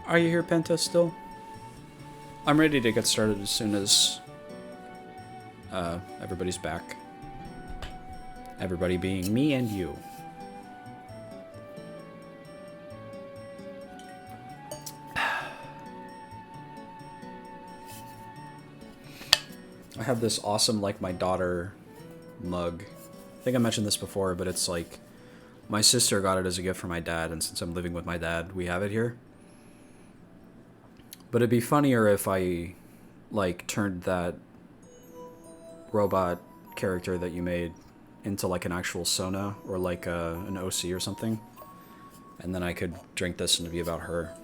Are you here, Penta, still? I'm ready to get started as soon as everybody's back. Everybody being me and you. I have this awesome, like, my daughter mug. I think I mentioned this before, but it's like, my sister got it as a gift for my dad, and since I'm living with my dad, we have it here. But it'd be funnier if I, like, turned that robot character that you made into, like, an actual Sona, or like an OC or something. And then I could drink this and it'd be about her.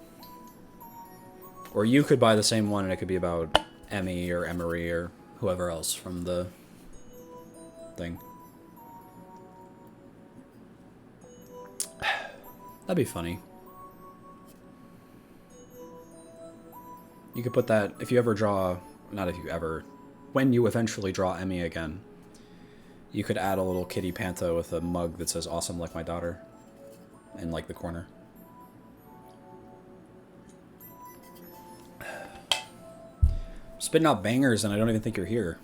Or you could buy the same one and it could be about Emmy or Emery or whoever else from the thing. That'd be funny. You could put that, if you ever draw, not if you ever, when you eventually draw Emmy again, you could add a little kitty panther with a mug that says awesome like my daughter in like the corner. Spitting out bangers and I don't even think you're here.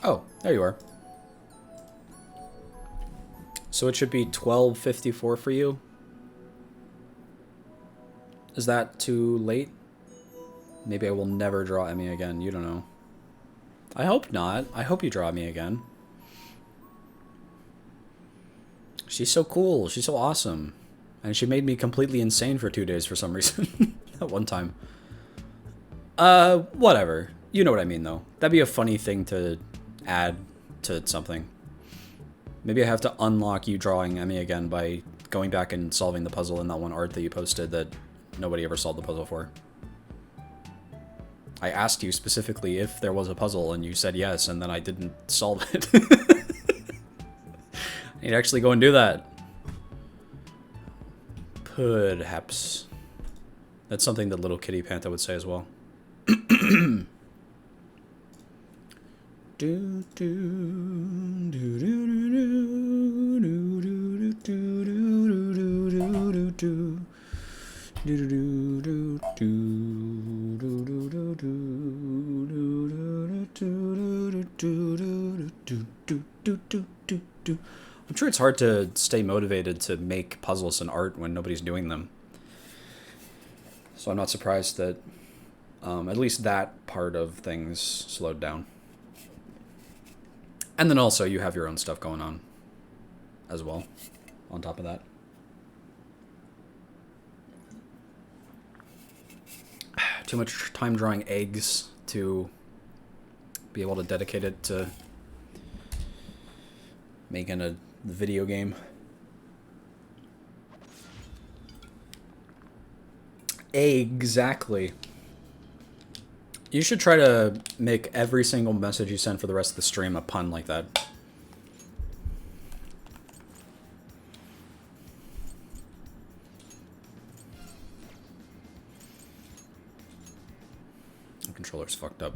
Oh, there you are. So it should be 12:54 for you? Is that too late? Maybe I will never draw Emmy again, you don't know. I hope not. I hope you draw me again. She's so cool. She's so awesome. And she made me completely insane for 2 days for some reason. At one time. Whatever. You know what I mean, though. That'd be a funny thing to add to something. Maybe I have to unlock you drawing Emmy again by going back and solving the puzzle in that one art that you posted that nobody ever solved the puzzle for. I asked you specifically if there was a puzzle, and you said yes, and then I didn't solve it. I need to actually go and do that. Perhaps. That's something that little kitty panther would say as well. I'm sure it's hard to stay motivated to make puzzles and art when nobody's doing them. So I'm not surprised that at least that part of things slowed down. And then also you have your own stuff going on as well, on top of that. Too much time drawing eggs to be able to dedicate it to making a video game. Exactly. You should try to make every single message you send for the rest of the stream a pun like that. The controller's fucked up.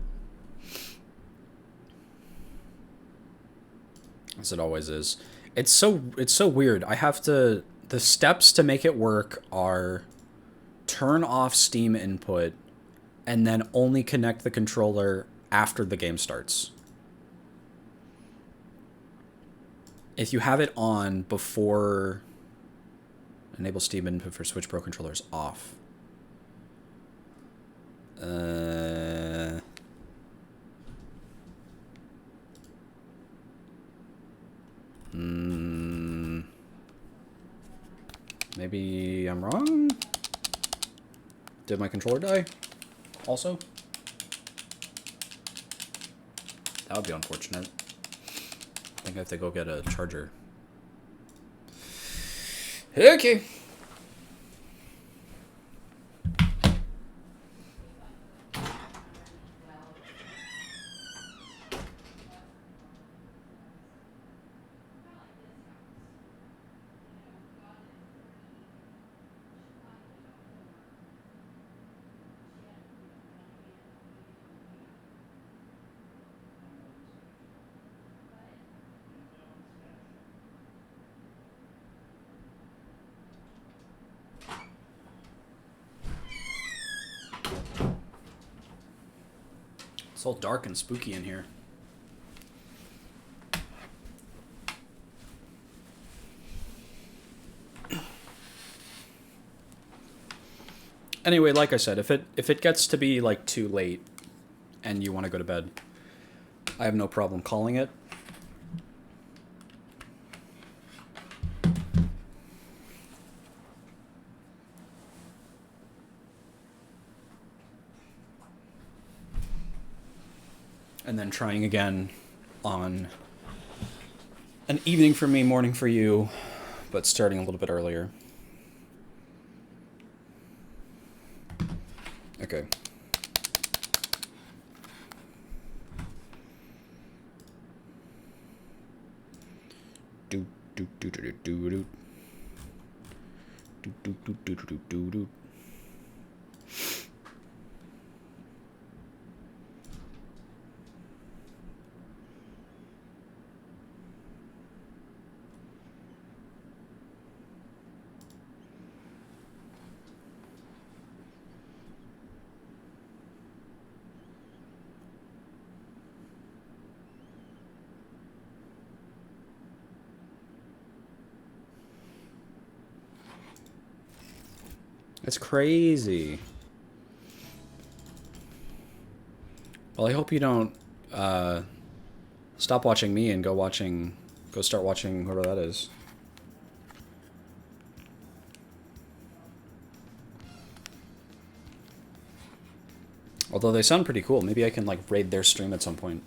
As it always is. It's so weird. I have to... The steps to make it work are turn off Steam input and then only connect the controller after the game starts. If you have it on before enable Steam input for Switch Pro controllers off. Maybe I'm wrong? Did my controller die? Also? That would be unfortunate. I think I have to go get a charger. Okay. It's all dark and spooky in here. Anyway, like I said, if it gets to be like too late and you want to go to bed, I have no problem calling it. And then trying again on an evening for me, morning for you, but starting a little bit earlier. Okay. Do do do do do do do do do do do do do. That's crazy. Well, I hope you don't stop watching me and go start watching whoever that is. Although they sound pretty cool. Maybe I can like raid their stream at some point.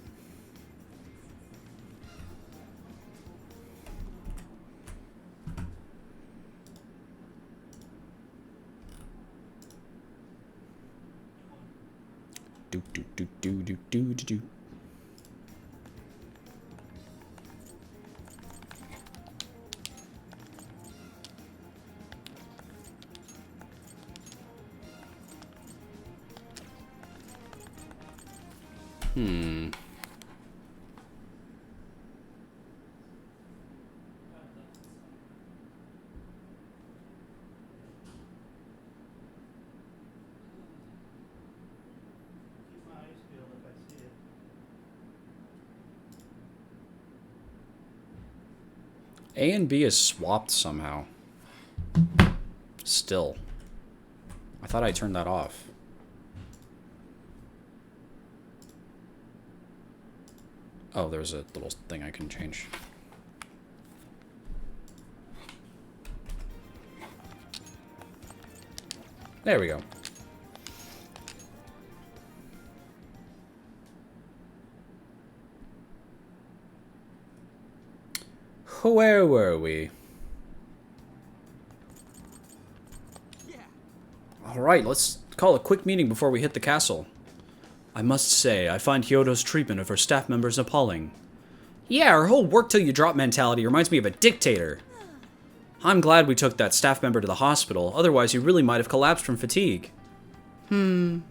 Do do do do do do do do. A and B is swapped somehow. Still. I thought I turned that off. Oh, there's a little thing I can change. There we go. Where were we? Yeah. All right, let's call a quick meeting before we hit the castle. I must say, I find Hyodo's treatment of her staff members appalling. Yeah, her whole work till you drop mentality reminds me of a dictator. I'm glad we took that staff member to the hospital, otherwise he really might have collapsed from fatigue. Game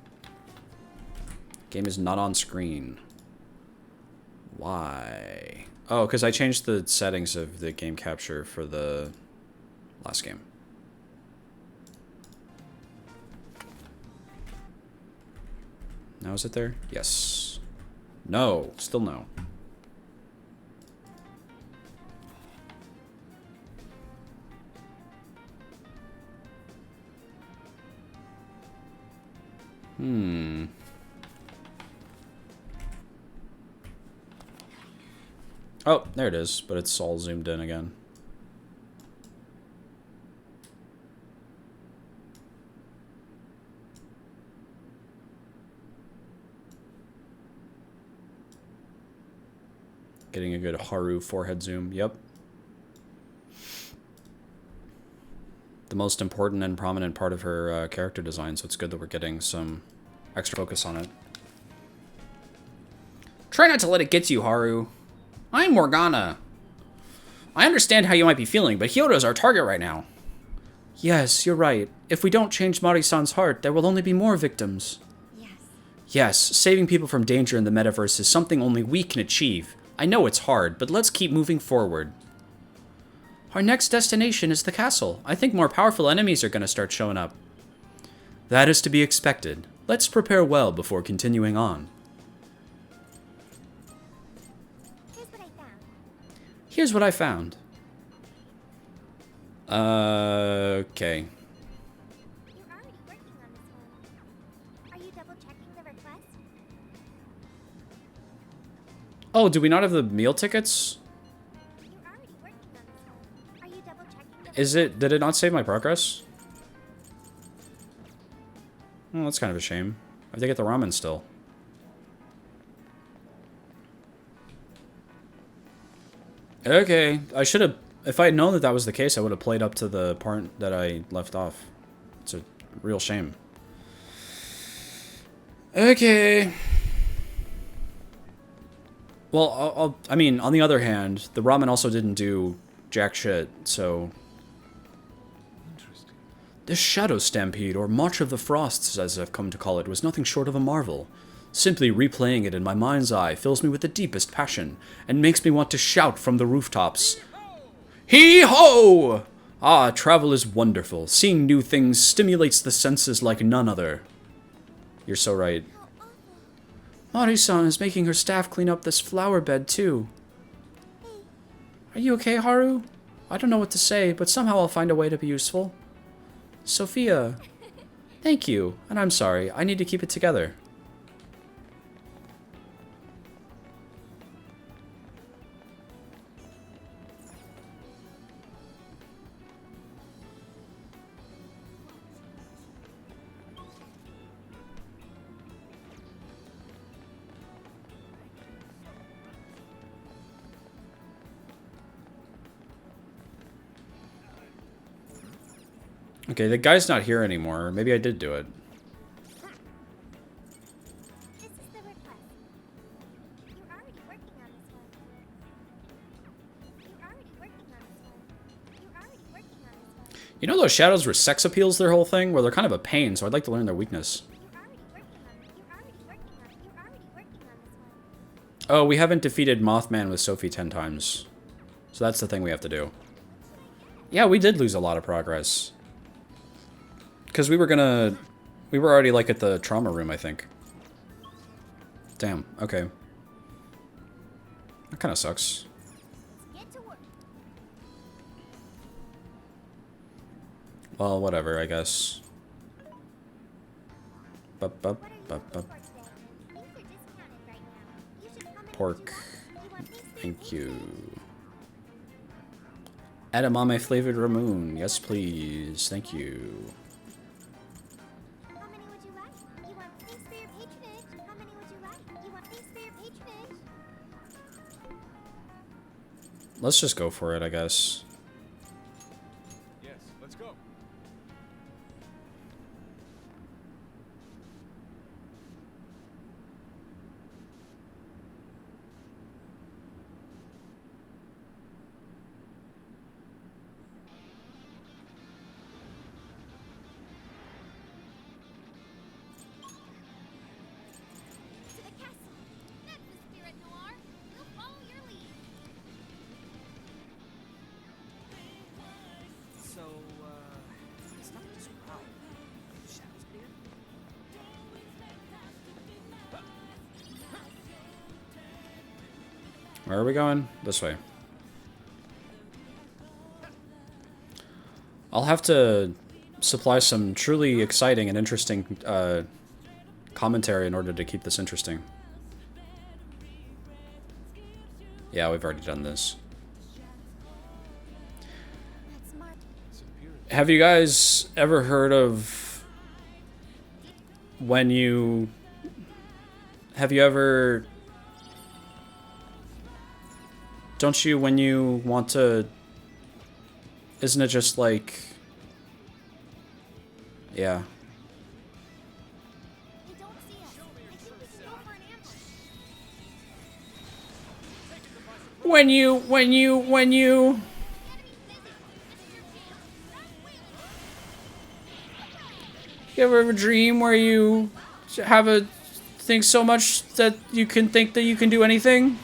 is not on screen. Why? Oh, because I changed the settings of the game capture for the last game. Now is it there? Yes. No. Still no. Oh, there it is, but it's all zoomed in again. Getting a good Haru forehead zoom. Yep. The most important and prominent part of her character design, so it's good that we're getting some extra focus on it. Try not to let it get to you, Haru. I'm Morgana. I understand how you might be feeling, but Hyodo's our target right now. Yes, you're right. If we don't change Mari-san's heart, there will only be more victims. Yes, saving people from danger in the metaverse is something only we can achieve. I know it's hard, but let's keep moving forward. Our next destination is the castle. I think more powerful enemies are going to start showing up. That is to be expected. Let's prepare well before continuing on. Here's what I found. Okay. You're already working on this one. Are you double checking the request? Oh, do we not have the meal tickets? You're already working on this one. Are you double checking the Did it not save my progress? Oh, that's kind of a shame. I have to get the ramen still. Okay, I should have... If I had known that that was the case, I would have played up to the part that I left off. It's a real shame. Okay. Well, I mean, on the other hand, the ramen also didn't do jack shit, so... This Shadow Stampede, or March of the Frosts, as I've come to call it, was nothing short of a marvel. Simply replaying it in my mind's eye fills me with the deepest passion, and makes me want to shout from the rooftops. Hee-ho! Ah, travel is wonderful. Seeing new things stimulates the senses like none other. You're so right. Mari-san is making her staff clean up this flower bed, too. Are you okay, Haru? I don't know what to say, but somehow I'll find a way to be useful. Sophia. Thank you, and I'm sorry. I need to keep it together. Okay, the guy's not here anymore. Maybe I did do it. This is the request. You're already working on this one. You're already working on this one. You're already working on this one. You know those shadows were sex appeals, their whole thing? Well, they're kind of a pain, so I'd like to learn their weakness. You're already working on it. You're already working on it. You're already working on this one. Oh, we haven't defeated Mothman with Sophie 10 times. So that's the thing we have to do. Yeah, we did lose a lot of progress. Because we were already, like, at the trauma room, I think. Damn, okay. That kind of sucks. Get to work. Well, whatever, I guess. Bup, bup, bup, bup. For today, things are discounted right now. You should comment what Pork. you want. You want this, Thank you. Edamame flavored Ramoon. Yes, please. Thank you. How many would you like? You want thanks for your patronage. How many would you like? You want thanks for your patronage. Let's just go for it, I guess. Yes, let's go. To the castle. That's the spirit, Noir. We'll follow your lead. So, it's not just crowd. Shadows clear? Where are we going? This way. I'll have to supply some truly exciting and interesting commentary in order to keep this interesting. Yeah, we've already done this. That's smart. Have you guys ever heard of when you... Have you ever... Don't you, when you want to... Isn't it just like... Yeah. They don't see us. I think we can go for an ambush. When you... You ever have a dream where you have a... think so much that you can think that you can do anything?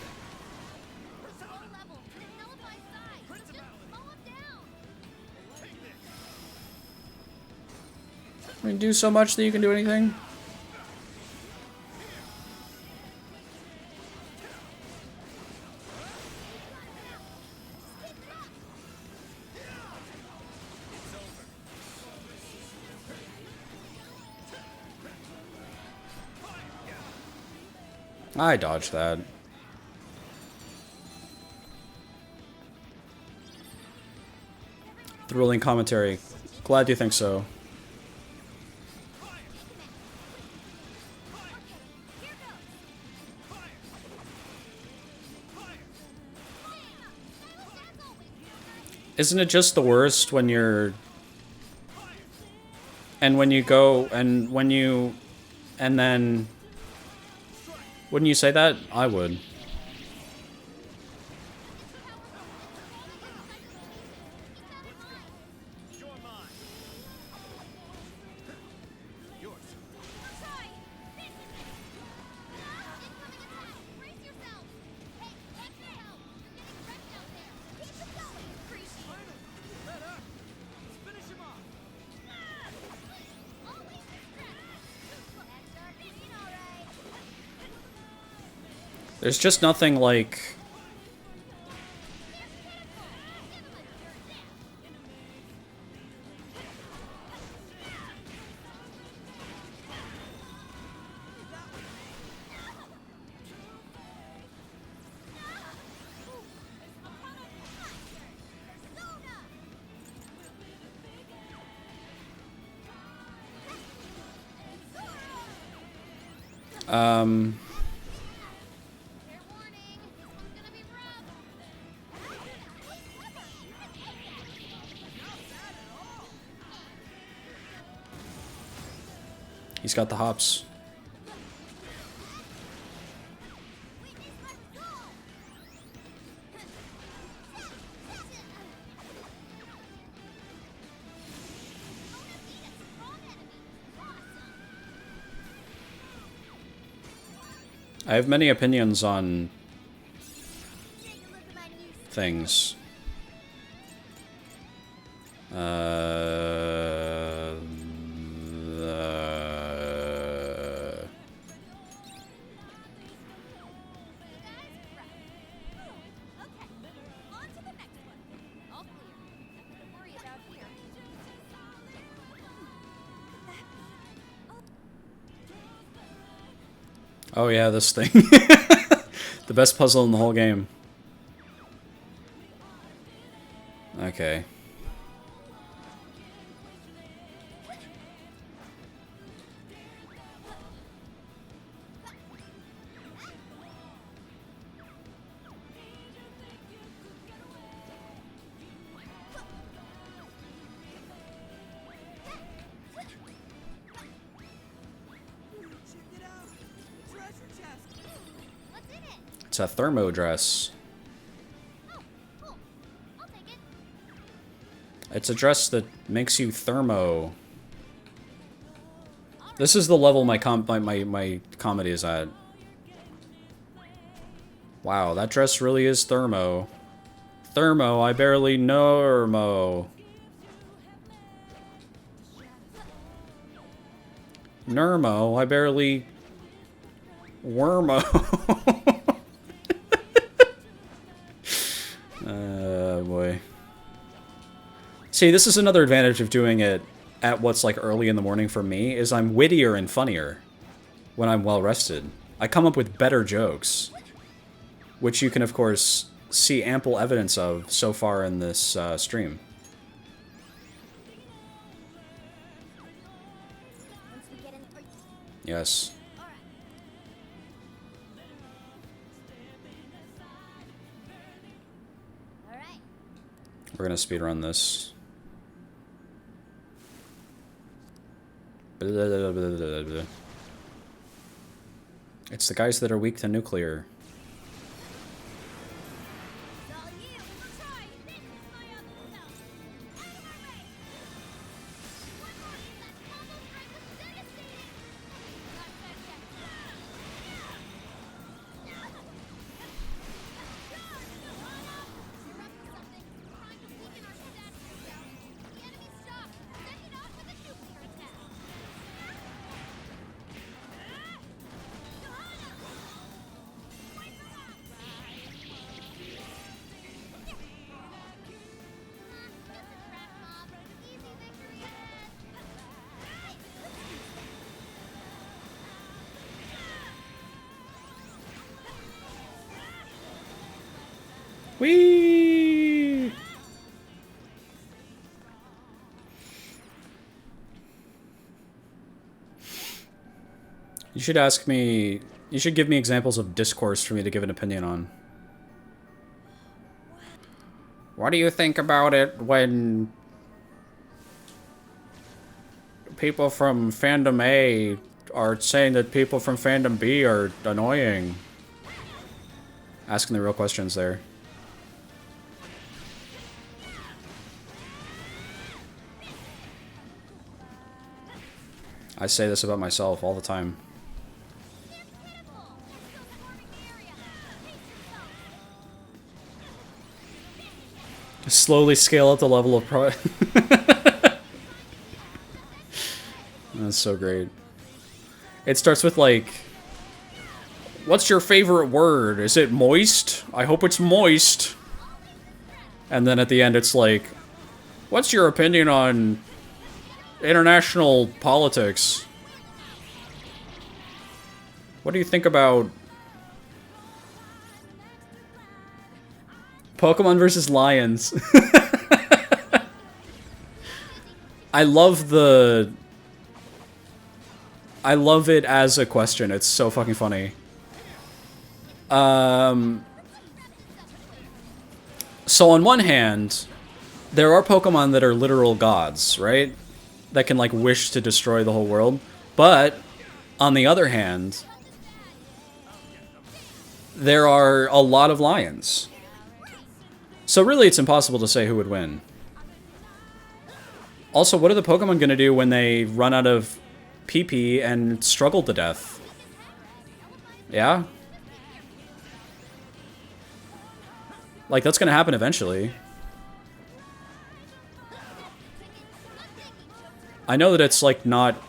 Low level. An alibi side. Just mow them down. I mean, do so much that you can do anything? I dodged that. Thrilling commentary. Glad you think so. Isn't it just the worst when you're... And when you go... And when you... And then... Wouldn't you say that? I would. There's just nothing like... He's got the hops. I have many opinions on things. Oh yeah, this thing. The best puzzle in the whole game. Okay. It's a thermo dress. It's a dress that makes you thermo. This is the level my comedy is at. Wow, that dress really is thermo. Thermo, I barely normo. Nermo, I barely wormo. Boy. See, this is another advantage of doing it at what's like early in the morning for me, is I'm wittier and funnier when I'm well rested. I come up with better jokes, which you can of course see ample evidence of so far in this stream. Yes. We're gonna speedrun this. It's the guys that are weak to nuclear. Whee! You should ask me... You should give me examples of discourse for me to give an opinion on. What do you think about it when people from fandom A are saying that people from fandom B are annoying? Asking the real questions there. I say this about myself all the time. Slowly scale up the level of pro. That's so great. It starts with like, what's your favorite word? Is it moist? I hope it's moist. And then at the end it's like, what's your opinion on international politics? What do you think about Pokemon versus Lions? I love it as a question. It's so fucking funny. So on one hand, there are Pokemon that are literal gods, right? That can like wish to destroy the whole world. But on the other hand, there are a lot of lions. So really it's impossible to say who would win. Also, what are the Pokemon gonna do when they run out of PP and struggle to death? Yeah? Like, that's gonna happen eventually. I know that it's, like, not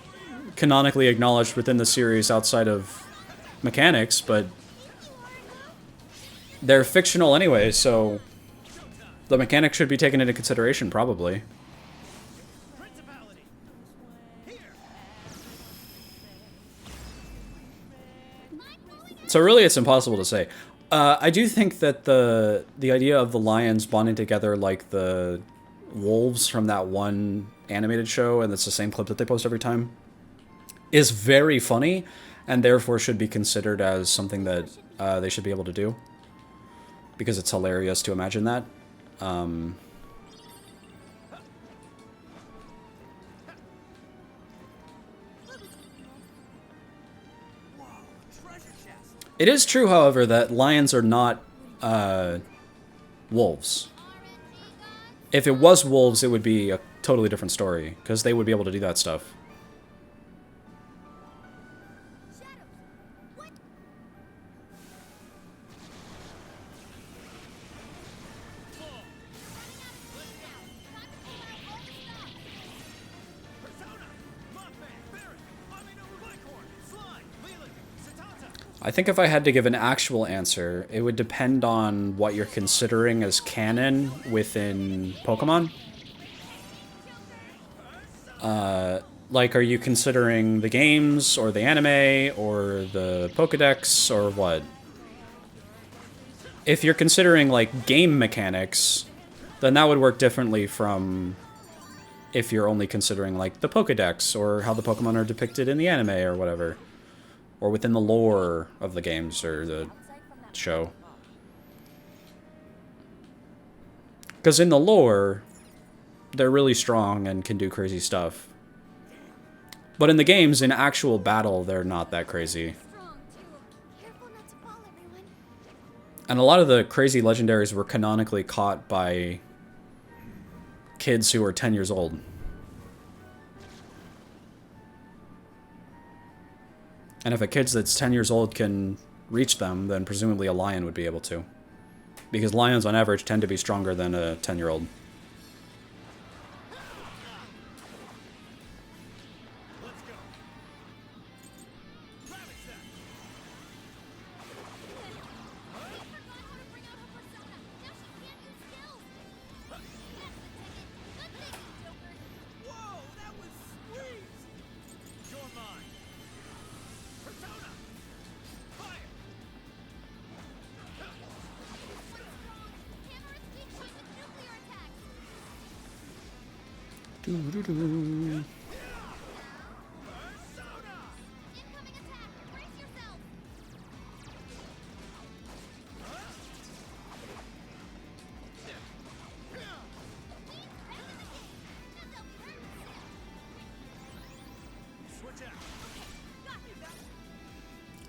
canonically acknowledged within the series outside of mechanics, but they're fictional anyway, so the mechanics should be taken into consideration, probably. So really, it's impossible to say. I do think that the idea of the lions bonding together like the wolves from that one animated show, and it's the same clip that they post every time, is very funny, and therefore should be considered as something that they should be able to do. Because it's hilarious to imagine that. It is true, however, that lions are not wolves. If it was wolves, it would be a totally different story, because they would be able to do that stuff. I think if I had to give an actual answer, it would depend on what you're considering as canon within Pokemon. Like, are you considering the games, or the anime, or the Pokedex, or what? If you're considering, like, game mechanics, then that would work differently from if you're only considering, like, the Pokedex, or how the Pokemon are depicted in the anime, or whatever. Or within the lore of the games, or the show. Because in the lore, they're really strong and can do crazy stuff. But in the games, in actual battle, they're not that crazy. And a lot of the crazy legendaries were canonically caught by kids who were 10 years old. And if a kid that's 10 years old can reach them, then presumably a lion would be able to. Because lions, on average, tend to be stronger than a 10-year-old. Doo-doo-doo. Incoming attack! Brace yourself!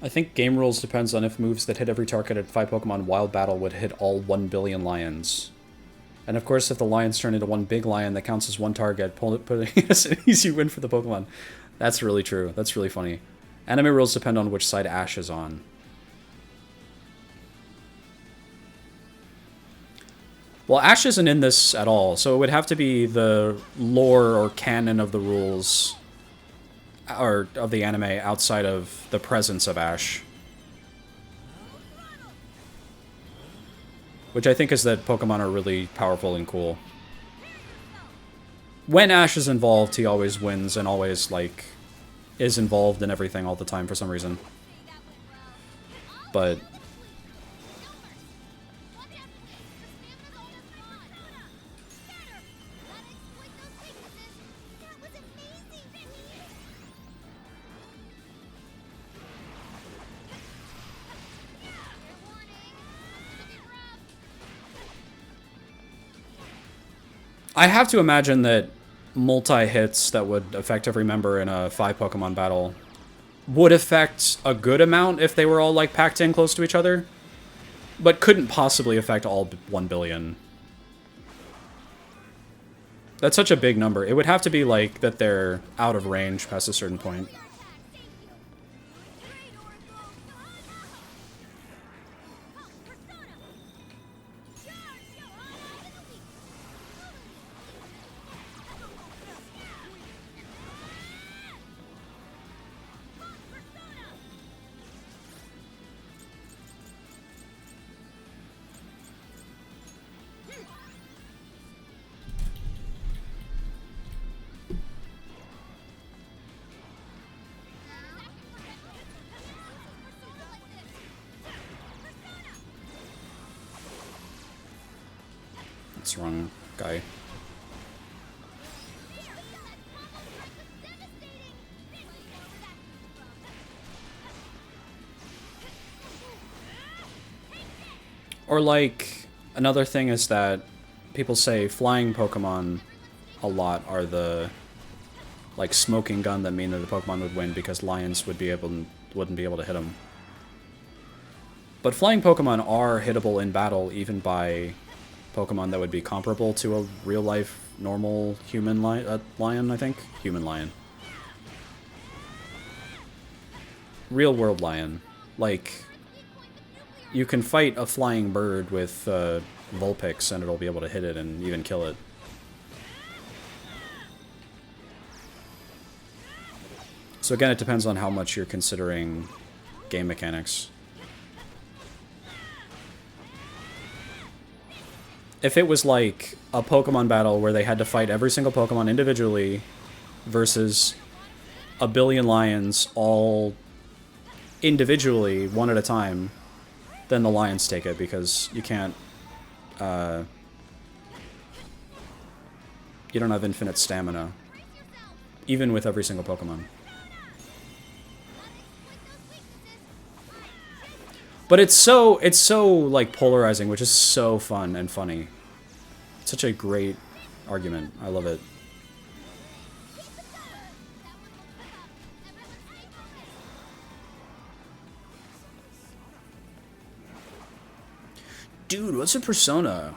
I think game rules depends on if moves that hit every target at 5 Pokemon Wild Battle would hit all 1 billion lions. And of course, if the lions turn into one big lion that counts as one target, putting it as an easy win for the Pokemon. That's really true. That's really funny. Anime rules depend on which side Ash is on. Well, Ash isn't in this at all, so it would have to be the lore or canon of the rules, or of the anime, outside of the presence of Ash. Which I think is that Pokemon are really powerful and cool. When Ash is involved, he always wins and always, like, is involved in everything all the time for some reason. But I have to imagine that multi-hits that would affect every member in a 5 Pokemon battle would affect a good amount if they were all, like, packed in close to each other, but couldn't possibly affect all 1 billion. That's such a big number. It would have to be, like, that they're out of range past a certain point. That's the wrong guy. Or, like, another thing is that people say flying Pokemon a lot are the, like, smoking gun that mean that the Pokemon would win because lions wouldn't be able to hit them. But flying Pokemon are hittable in battle even by Pokemon that would be comparable to a real-life, normal human lion, I think? Human lion. Real-world lion. Like, you can fight a flying bird with Vulpix and it'll be able to hit it and even kill it. So again, it depends on how much you're considering game mechanics. If it was like a Pokemon battle where they had to fight every single Pokemon individually versus a billion lions all individually, one at a time, then the lions take it because you can't, you don't have infinite stamina, even with every single Pokemon. But it's so like polarizing, which is so fun and funny. It's such a great argument. I love it. Dude, what's a persona?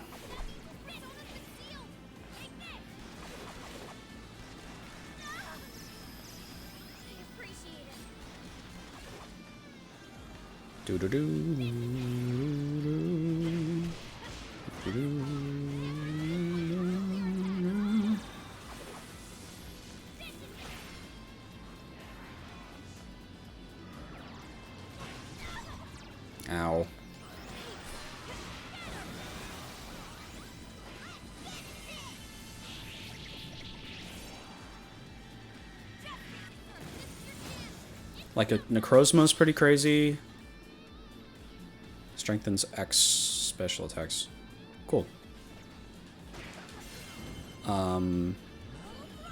Do do do. Ow. Like a Necrozma's pretty crazy. Strengthens X special attacks. Cool.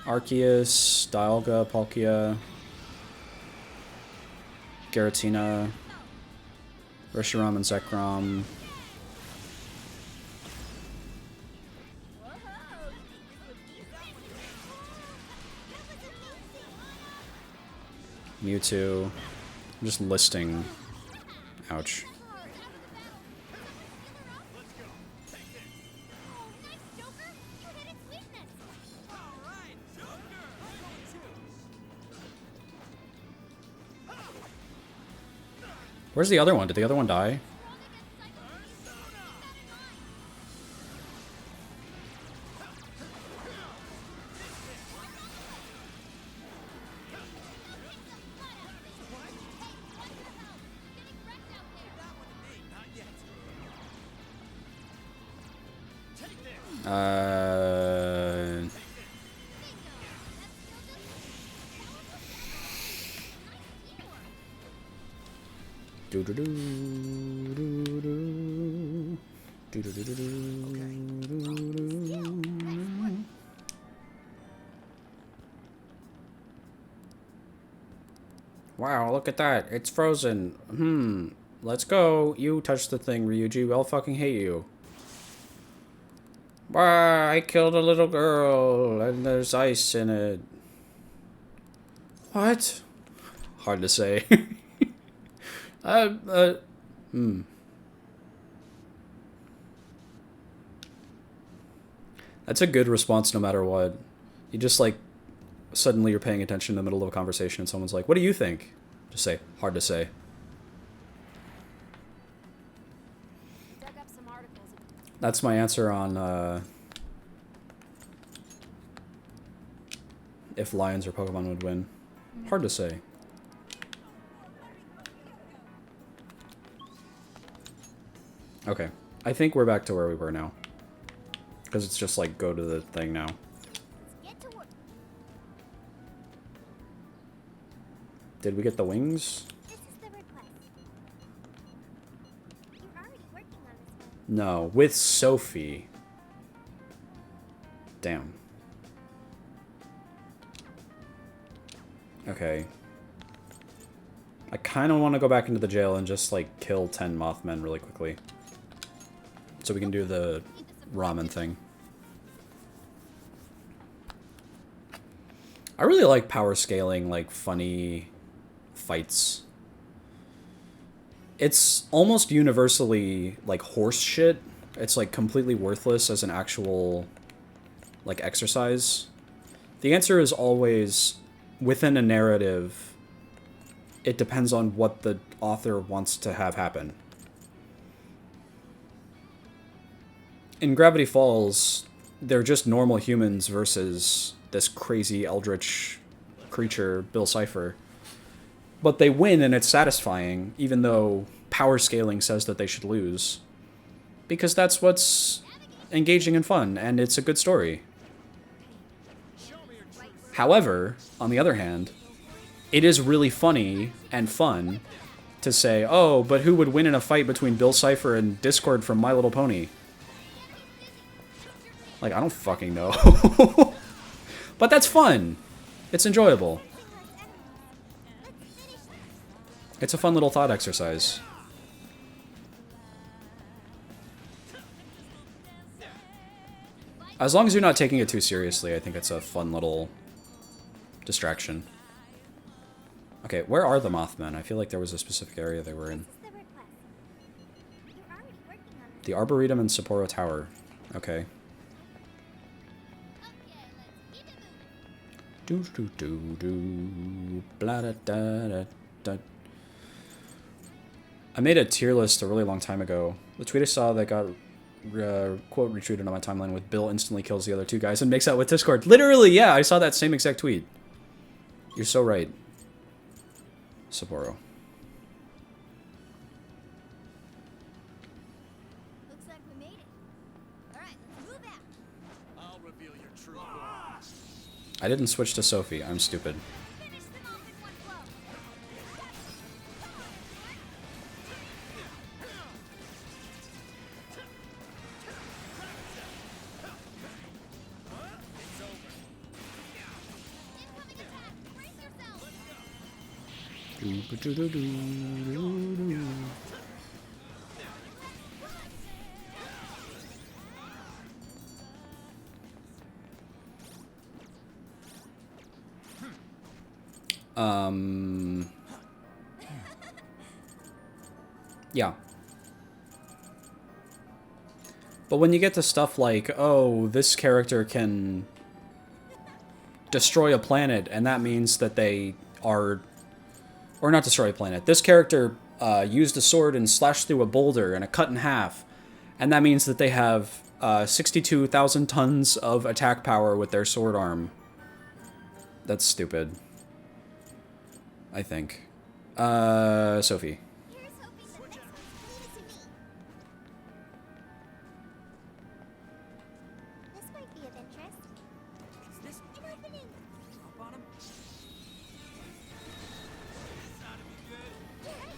Arceus, Dialga, Palkia, Giratina, Reshiram and Zekrom. Mewtwo. I'm just listing. Ouch. Where's the other one? Did the other one die? Wow, look at that. It's frozen. Let's go. You touched the thing, Ryuji. I'll fucking hate you. Bah, I killed a little girl, and there's ice in it. What? Hard to say. That's a good response no matter what. You just, like, suddenly you're paying attention in the middle of a conversation and someone's like, what do you think? Just say, hard to say. Dug up some articles. That's my answer on, if lions or Pokemon would win. Hard to say. Okay. I think we're back to where we were now. Because it's just like, go to the thing now. Get to work. Did we get the wings? This is the request. You're already working on this one. No, with Sophie. Damn. Okay. I kind of want to go back into the jail and just, like, kill 10 Mothmen really quickly. So we can do the ramen thing. I really like power scaling, like, funny fights. It's almost universally, like, horse shit. It's, like, completely worthless as an actual, like, exercise. The answer is always, within a narrative, it depends on what the author wants to have happen. In Gravity Falls, they're just normal humans versus this crazy eldritch creature, Bill Cipher. But they win and it's satisfying, even though power scaling says that they should lose. Because that's what's engaging and fun, and it's a good story. However, on the other hand, it is really funny and fun to say, oh, but who would win in a fight between Bill Cipher and Discord from My Little Pony? Like, I don't fucking know. But that's fun. It's enjoyable. It's a fun little thought exercise. As long as you're not taking it too seriously, I think it's a fun little distraction. Okay, where are the Mothmen? I feel like there was a specific area they were in. This is the request. You're already working on this. The Arboretum and Sapporo Tower. Okay. Do do do do blah da da da da. I made a tier list a really long time ago. The tweet I saw that got quote retweeted on my timeline with Bill instantly kills the other two guys and makes out with Discord. Literally, yeah, I saw that same exact tweet. You're so right, Sapporo. Looks like we made it. All right, let's move out. I'll reveal your true form. I didn't switch to Sophie. I'm stupid. Finish them off in one blow. Yeah. But when you get to stuff like, oh, this character can destroy a planet, and that means that they are... Or not destroy a planet. This character used a sword and slashed through a boulder and it cut in half. And that means that they have 62,000 tons of attack power with their sword arm. That's stupid. I think. Sophie. Here's hoping the next one's clean as you need. This might be of interest. Is this An opening. up on him? You're right.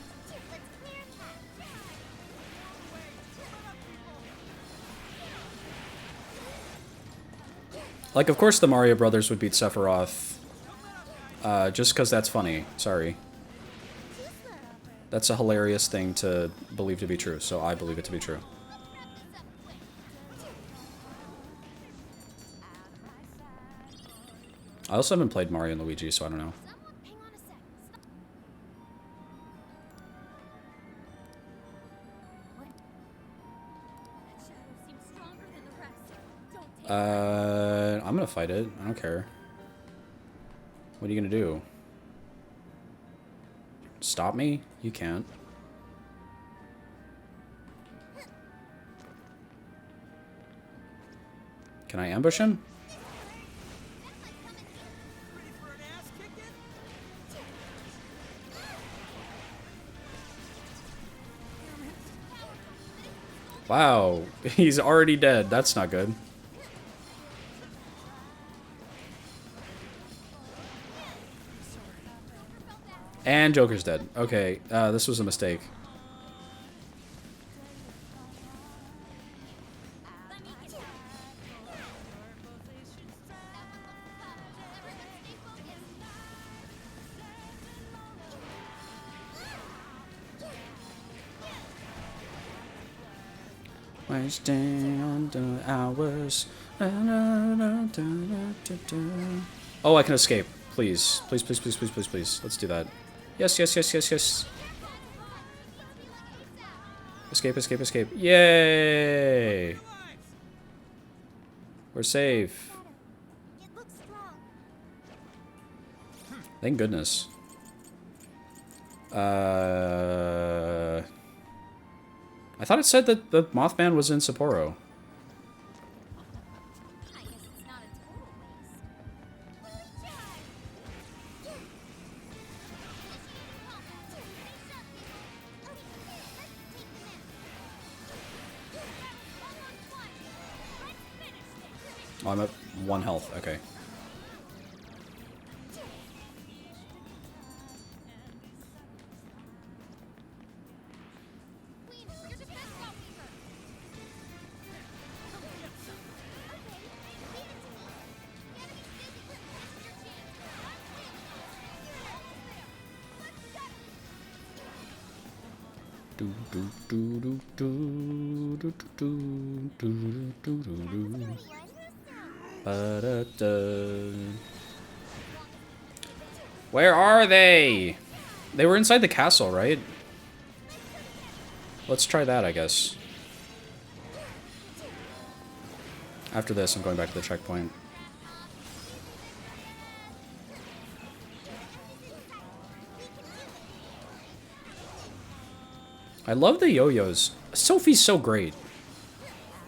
Let's clear a path. Like, of course the Mario Brothers would beat Sephiroth. Just because that's funny. Sorry. That's a hilarious thing to believe to be true, so I believe it to be true. I also haven't played Mario and Luigi, so I don't know. Someone, hang on a sec. What? That shadow seems stronger than the rest. Don't take I'm gonna fight it. I don't care. What are you gonna do? Stop me? You can't. Can I ambush him? Ready for an ass kicking? Wow, he's already dead. That's not good. And Joker's dead. Okay, this was a mistake. Wasting the hours. Oh, I can escape. Please. Please, please, please, please, please, please. Let's do that. Yes, yes, yes, yes, yes. Escape, escape, escape. Yay! We're safe. It looks strong. Thank goodness. I thought it said that the Mothman was in Sapporo. I guess it's not a total waste. Oh, I'm at 1 health. Okay. Do do do do do do do do do do do. Ba-da-da. Where are they? They were inside the castle, right? Let's try that, I guess. After this, I'm going back to the checkpoint. I love the yo-yos. Sophie's so great.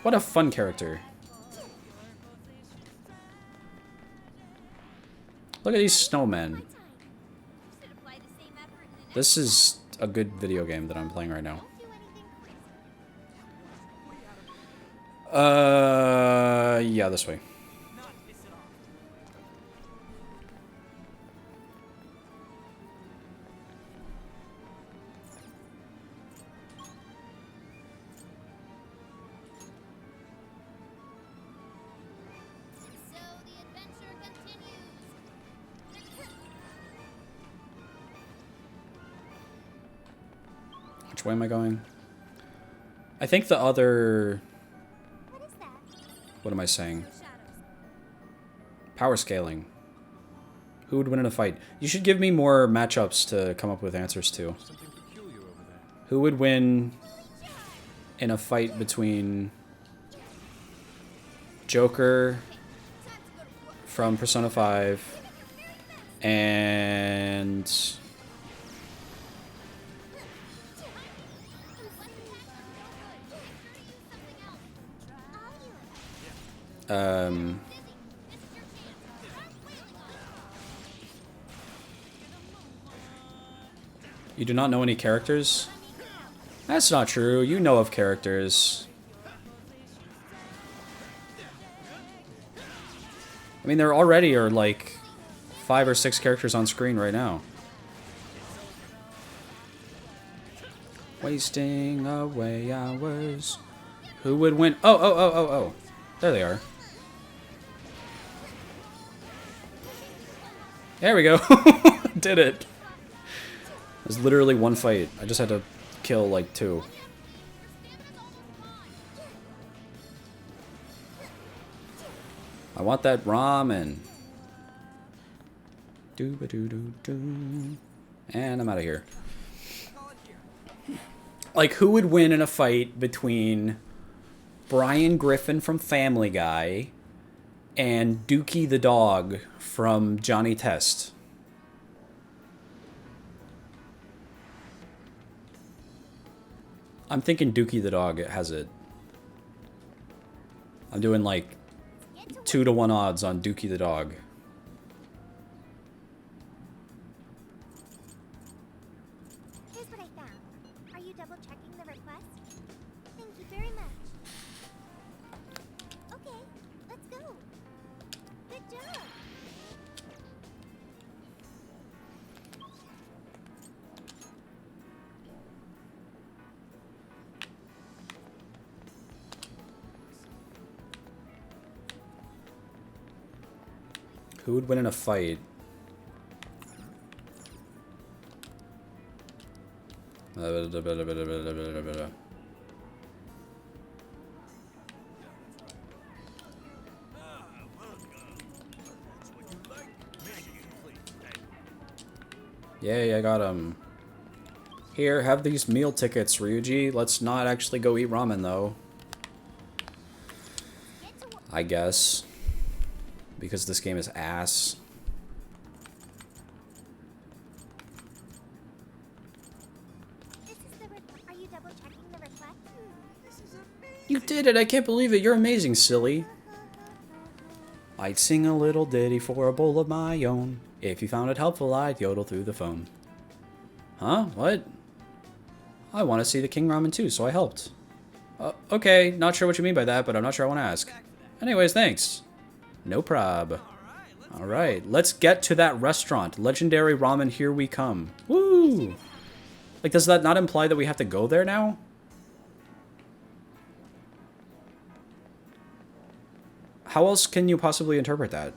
What a fun character. Look at these snowmen. This is a good video game that I'm playing right now. Yeah, this way. So the adventure continues. Which way am I going? I think the other... What is that? What am I saying? Shadows. Power scaling. Who would win in a fight? You should give me more matchups to come up with answers to. Something peculiar over there. Who would win in a fight between Joker from Persona 5 and you do not know any characters? That's not true. You know of characters. I mean, there already are like 5 or 6 characters on screen right now. Wasting away hours. Who would win? Oh. There they are. There we go. Did it. It was literally one fight. I just had to kill like 2. I want that ramen. Doo-ba-doo-doo-doo. And I'm out of here. Like, who would win in a fight between Brian Griffin from Family Guy and Dookie the dog from Johnny Test? I'm thinking Dookie the dog has it. I'm doing like 2-to-1 odds on Dookie the dog. Here's what I found. Are you double checking the request? Thank you very much. Okay, let's go. Good job. Who would win in a fight? Yay, I got him. Here, have these meal tickets, Ryuji. Let's not actually go eat ramen, though. I guess. Because this game is ass. Are you double checking the request? This is amazing. You did it! I can't believe it! You're amazing, silly! I'd sing a little ditty for a bowl of my own. If you found it helpful, I'd yodel through the phone. Huh? What? I want to see the King Ramen too, so I helped. Okay, not sure what you mean by that, but I'm not sure I want to ask. Anyways, thanks. No prob. Alright, let's get to that restaurant. Legendary Ramen, here we come. Woo! Like, does that not imply that we have to go there now? How else can you possibly interpret that?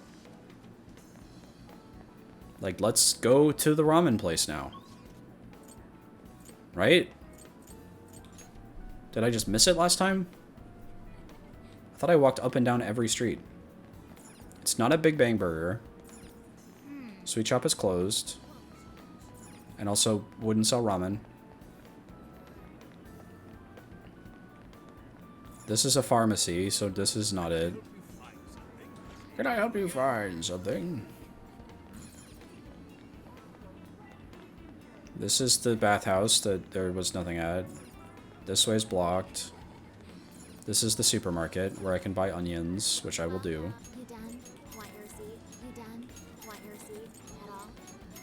Like, let's go to the ramen place now. Right? Did I just miss it last time? I thought I walked up and down every street. It's not a Big Bang Burger. Sweet Shop is closed. And also wouldn't sell ramen. This is a pharmacy, so this is not it. Can I help you find something? This is the bathhouse that there was nothing at. This way is blocked. This is the supermarket where I can buy onions, which I will do. You done? Want your receipt? You done? Want your receipt at all?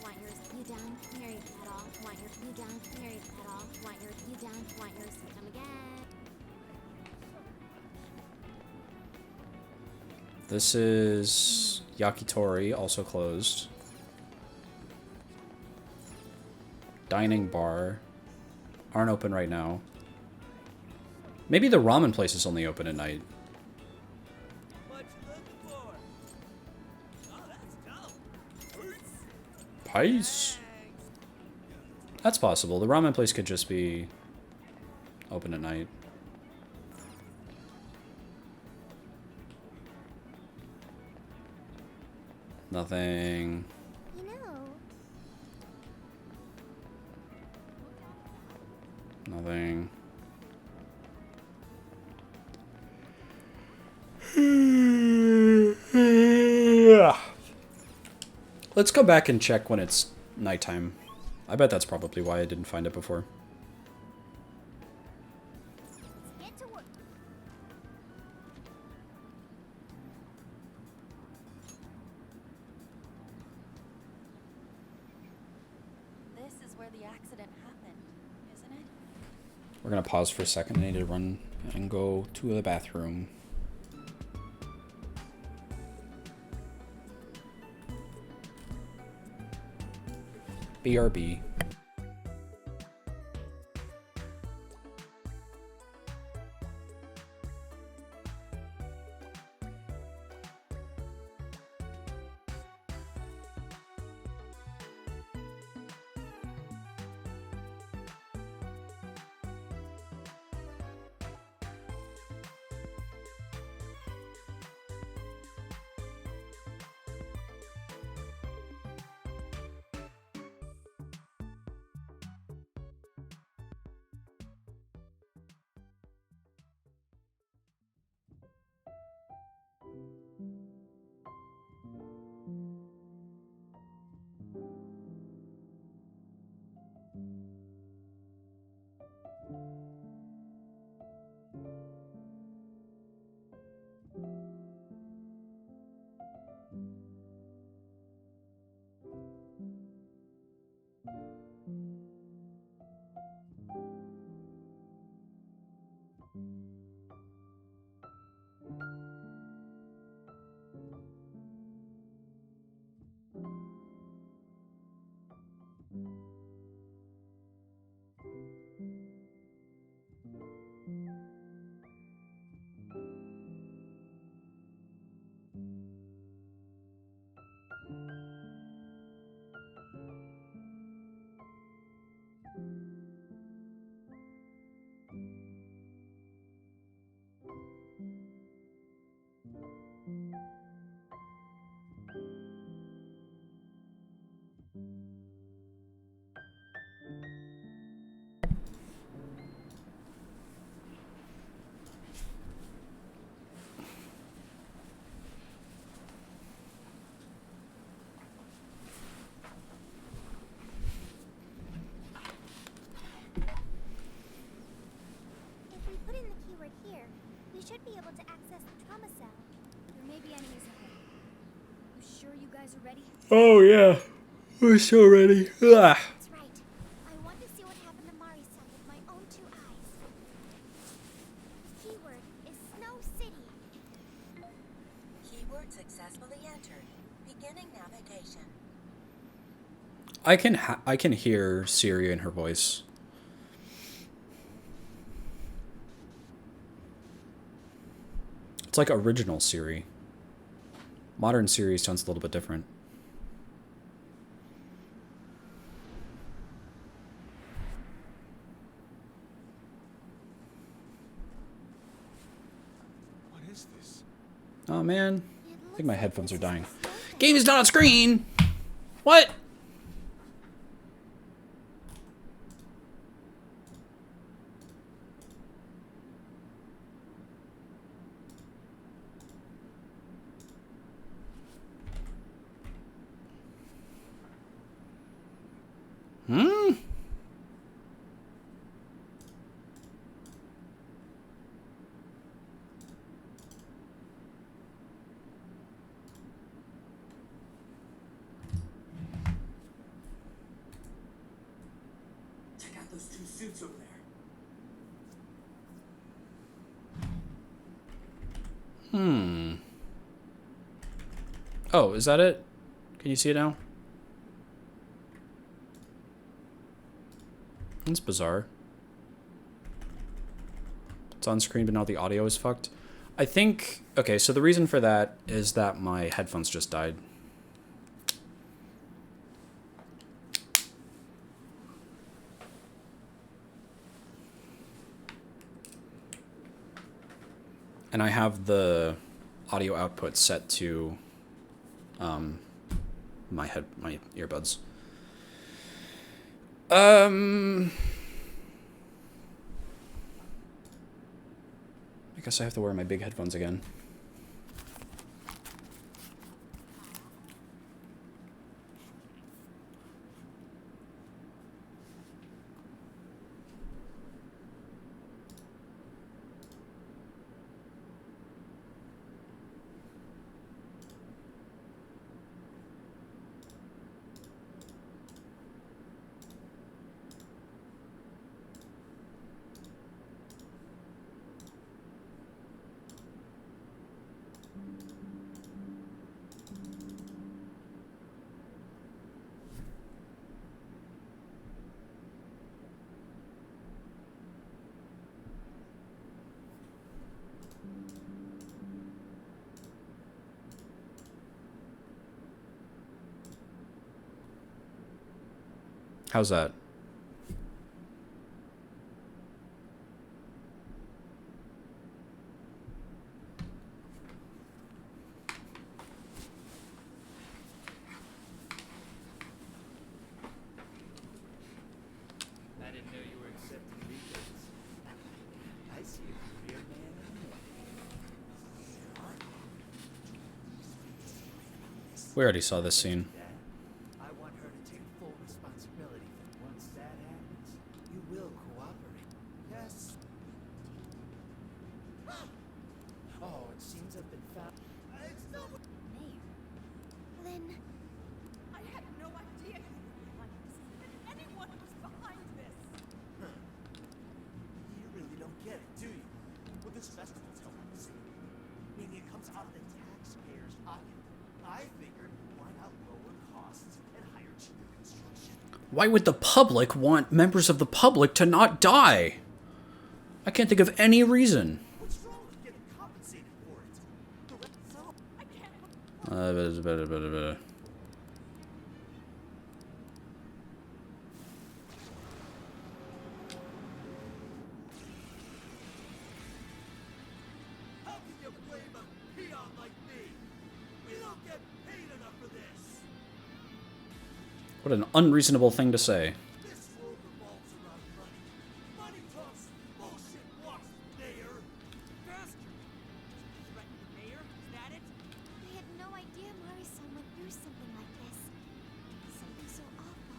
Want your you done? Here at all? Want your you done? Here at all? Want your you done? Want your receipt? Come again. This is Yakitori, also closed. Dining bar. Aren't open right now. Maybe the ramen place is only open at night. What you looking for? Oh, that's dope. Pice. That's possible. The ramen place could just be open at night. Nothing. You know, Nothing. Let's go back and check when it's nighttime. I bet that's probably why I didn't find it before. let's get to work. This is where the accident happened, isn't it? We're gonna pause for a second. I need to run and go to the bathroom. BRB. If we put in the keyword here, we should be able to access the trauma cell. There may be enemies ahead. You sure you guys are ready? Oh yeah, we're so ready. Ah. That's right. I want to see what happened to Mari-san with my own two eyes. Keyword is Snow City. Keyword successfully entered. Beginning navigation. I can hear Syria in her voice. It's like original Siri. Modern Siri sounds a little bit different. What is this? Oh man, It I think my looks headphones are this is dying. the Snow Thing. Game is not on screen. What? Hmm? Check out those two suits over there. Hmm. Oh, is that it? Can you see it now? That's bizarre. It's on screen, but now the audio is fucked. I think... Okay, so the reason for that is that my headphones just died. And I have the audio output set to my earbuds. I guess I have to wear my big headphones again. How's that? I didn't know you were accepting retakes. I see a career man in you. We already saw this scene. Dad, I want her to take full responsibility for once that happens. You will cooperate. Yes. Oh, it seems I've been found. It's not what Lynn, I had no idea you would be like this, that anyone was behind this. You really don't get it, do you? What this festival's helping us see. Meaning it comes out of the taxpayers' pocket. I figured, why not lower costs and hire cheaper construction? Why would the public want members of the public to not die? I can't think of any reason. What's wrong with getting compensated for it? The rest so I can't. How can you blame a peon like me? We don't get paid enough for this. What an unreasonable thing to say. This world revolves around money. Money talks, bullshit walks, mayor. Bastard! You threatened the mayor? Is that it? I had no idea Mari-san went through something like this. Something so awful.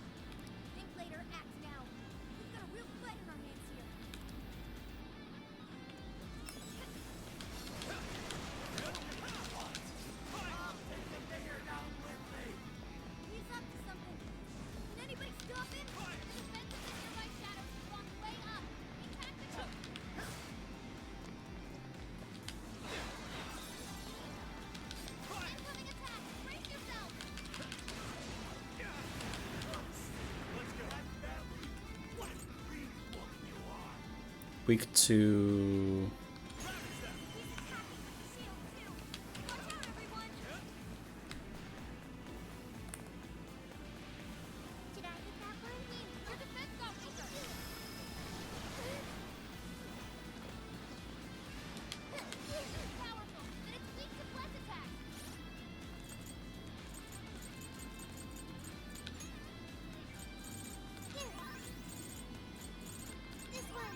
Think later, act now. We've got a real fight in our hands here. He's up to something. Can anybody stop him? The defensive nearby shadows is on the way up. Be tactical. Incoming attack! Brace yourself! What a green woman you are. Week 2. Shield, too. Watch out, everyone! Did I hit that one? Your defense officer! Powerful, but it's weak to bless attacks. This one.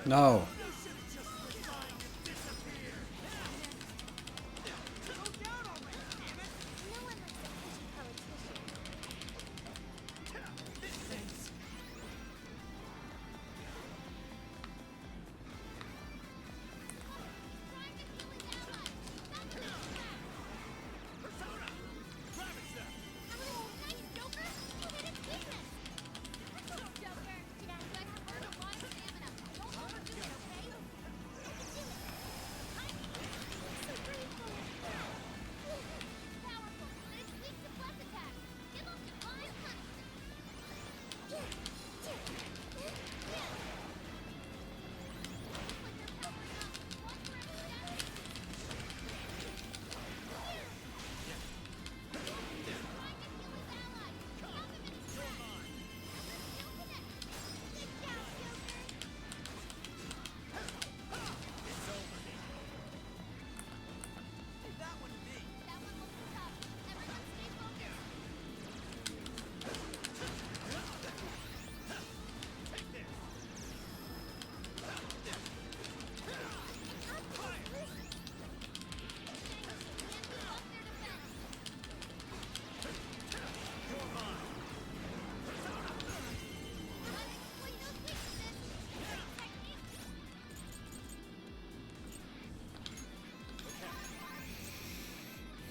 No. No one likes a pushy politician.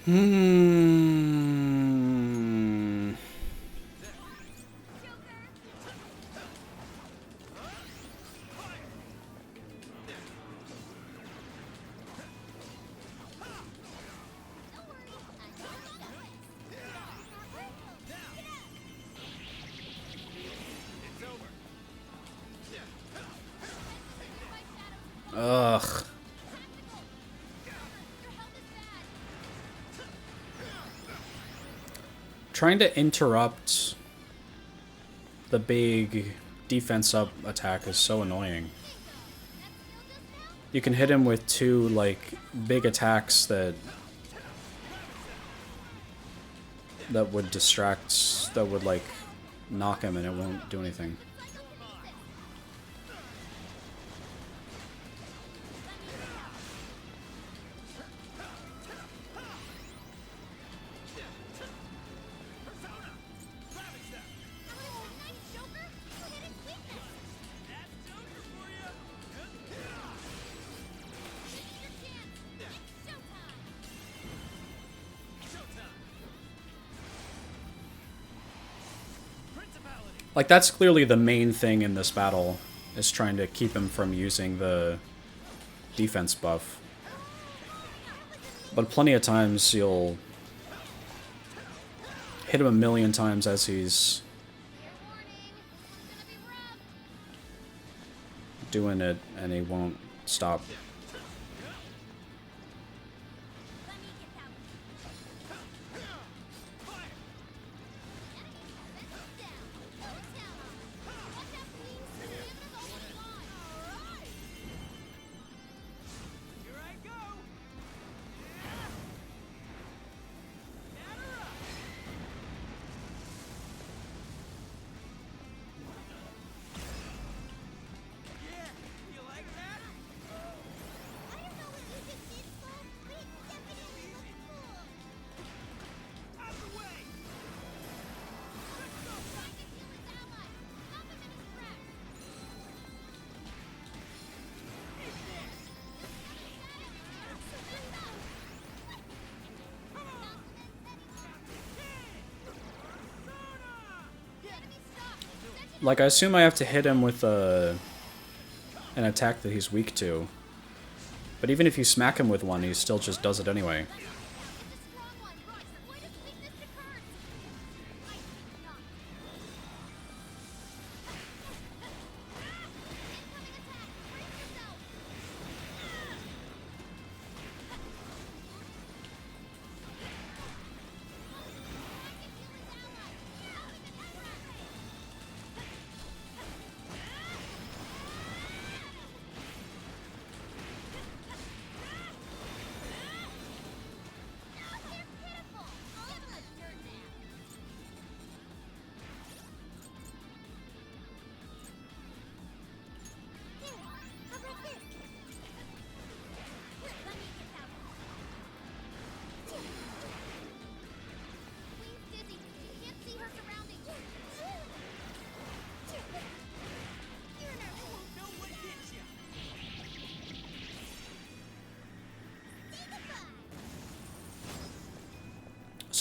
Hmm. Ugh. Trying to interrupt the big defense up attack is so annoying. You can hit him with two, like, big attacks that would distract, that would, like, knock him and it won't do anything. Like, that's clearly the main thing in this battle, is trying to keep him from using the defense buff. But plenty of times you'll hit him a million times as he's doing it, and he won't stop. Like, I assume I have to hit him with an attack that he's weak to. But even if you smack him with one, he still just does it anyway.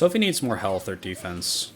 Sophie needs more health or defense.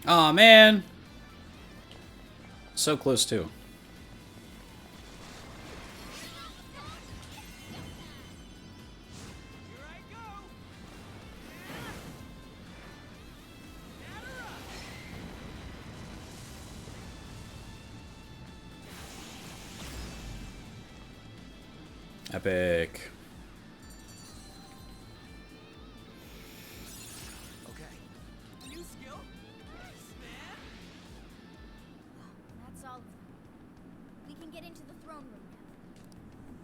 Aw, man. So close, too. Epic. Okay. New skill? Nice, man. That's all. We can get into the throne room now.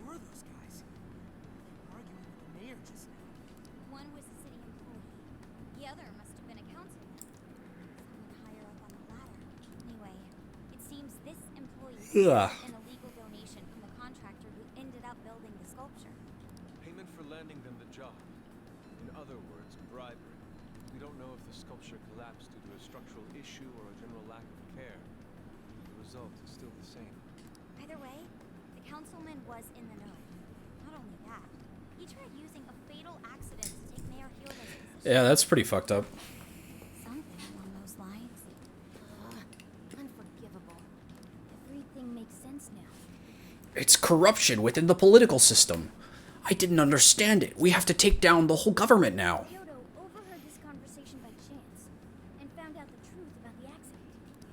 Who were those guys? They were arguing with the mayor just now. One was a city employee. The other must have been a councilman. Someone higher up on the ladder. Anyway, it seems this employee Ugh. an illegal donation from the contractor who ended up building the sculpture. Payment for landing them the job. In other words, bribery. We don't know if the sculpture collapsed due to a structural issue or a general lack of care. The result is still the same. Either way, the councilman was in the know. Not only that, he tried using a fatal accident to take Mayor Hyoda's position. Yeah, that's pretty fucked up. Something along those lines. Unforgivable. Everything makes sense now. It's corruption within the political system. I didn't understand it. We have to take down the whole government now. Kyoto overheard this conversation by chance and found out the truth about the accident.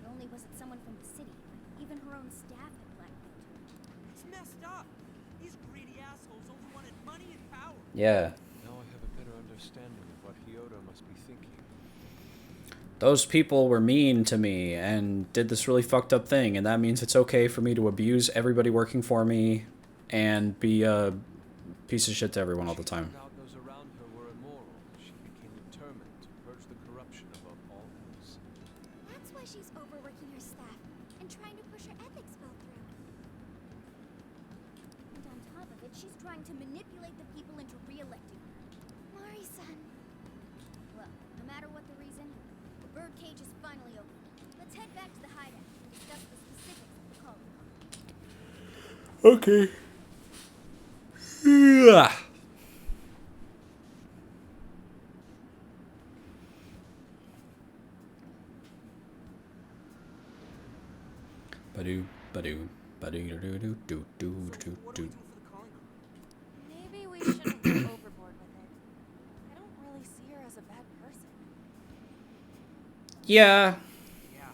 Not only was it someone from the city, but even her own staff had blackmailed her. It's messed up. These greedy assholes only wanted money and power. Yeah. Now I have a better understanding of what Hyodo must be thinking. Those people were mean to me and did this really fucked up thing, and that means it's okay for me to abuse everybody working for me and be a piece of shit to everyone all the time. She found out those around her were immoral. She became determined to purge the corruption above all else. That's why she's overworking her staff and trying to push her ethics bill through. And on top of it, she's trying to manipulate the people into re-electing her. Mari-san. Well, no matter what the reason, the birdcage is finally open. Let's head back to the hideout and discuss the specifics of the call. Okay. Ugh. Badoo, badoo, badoo, doo, doo, doo, doo, doo, What do doo. we do for the calling card? Maybe we shouldn't go overboard with it. I don't really see her as a bad person. Yeah, Yeah.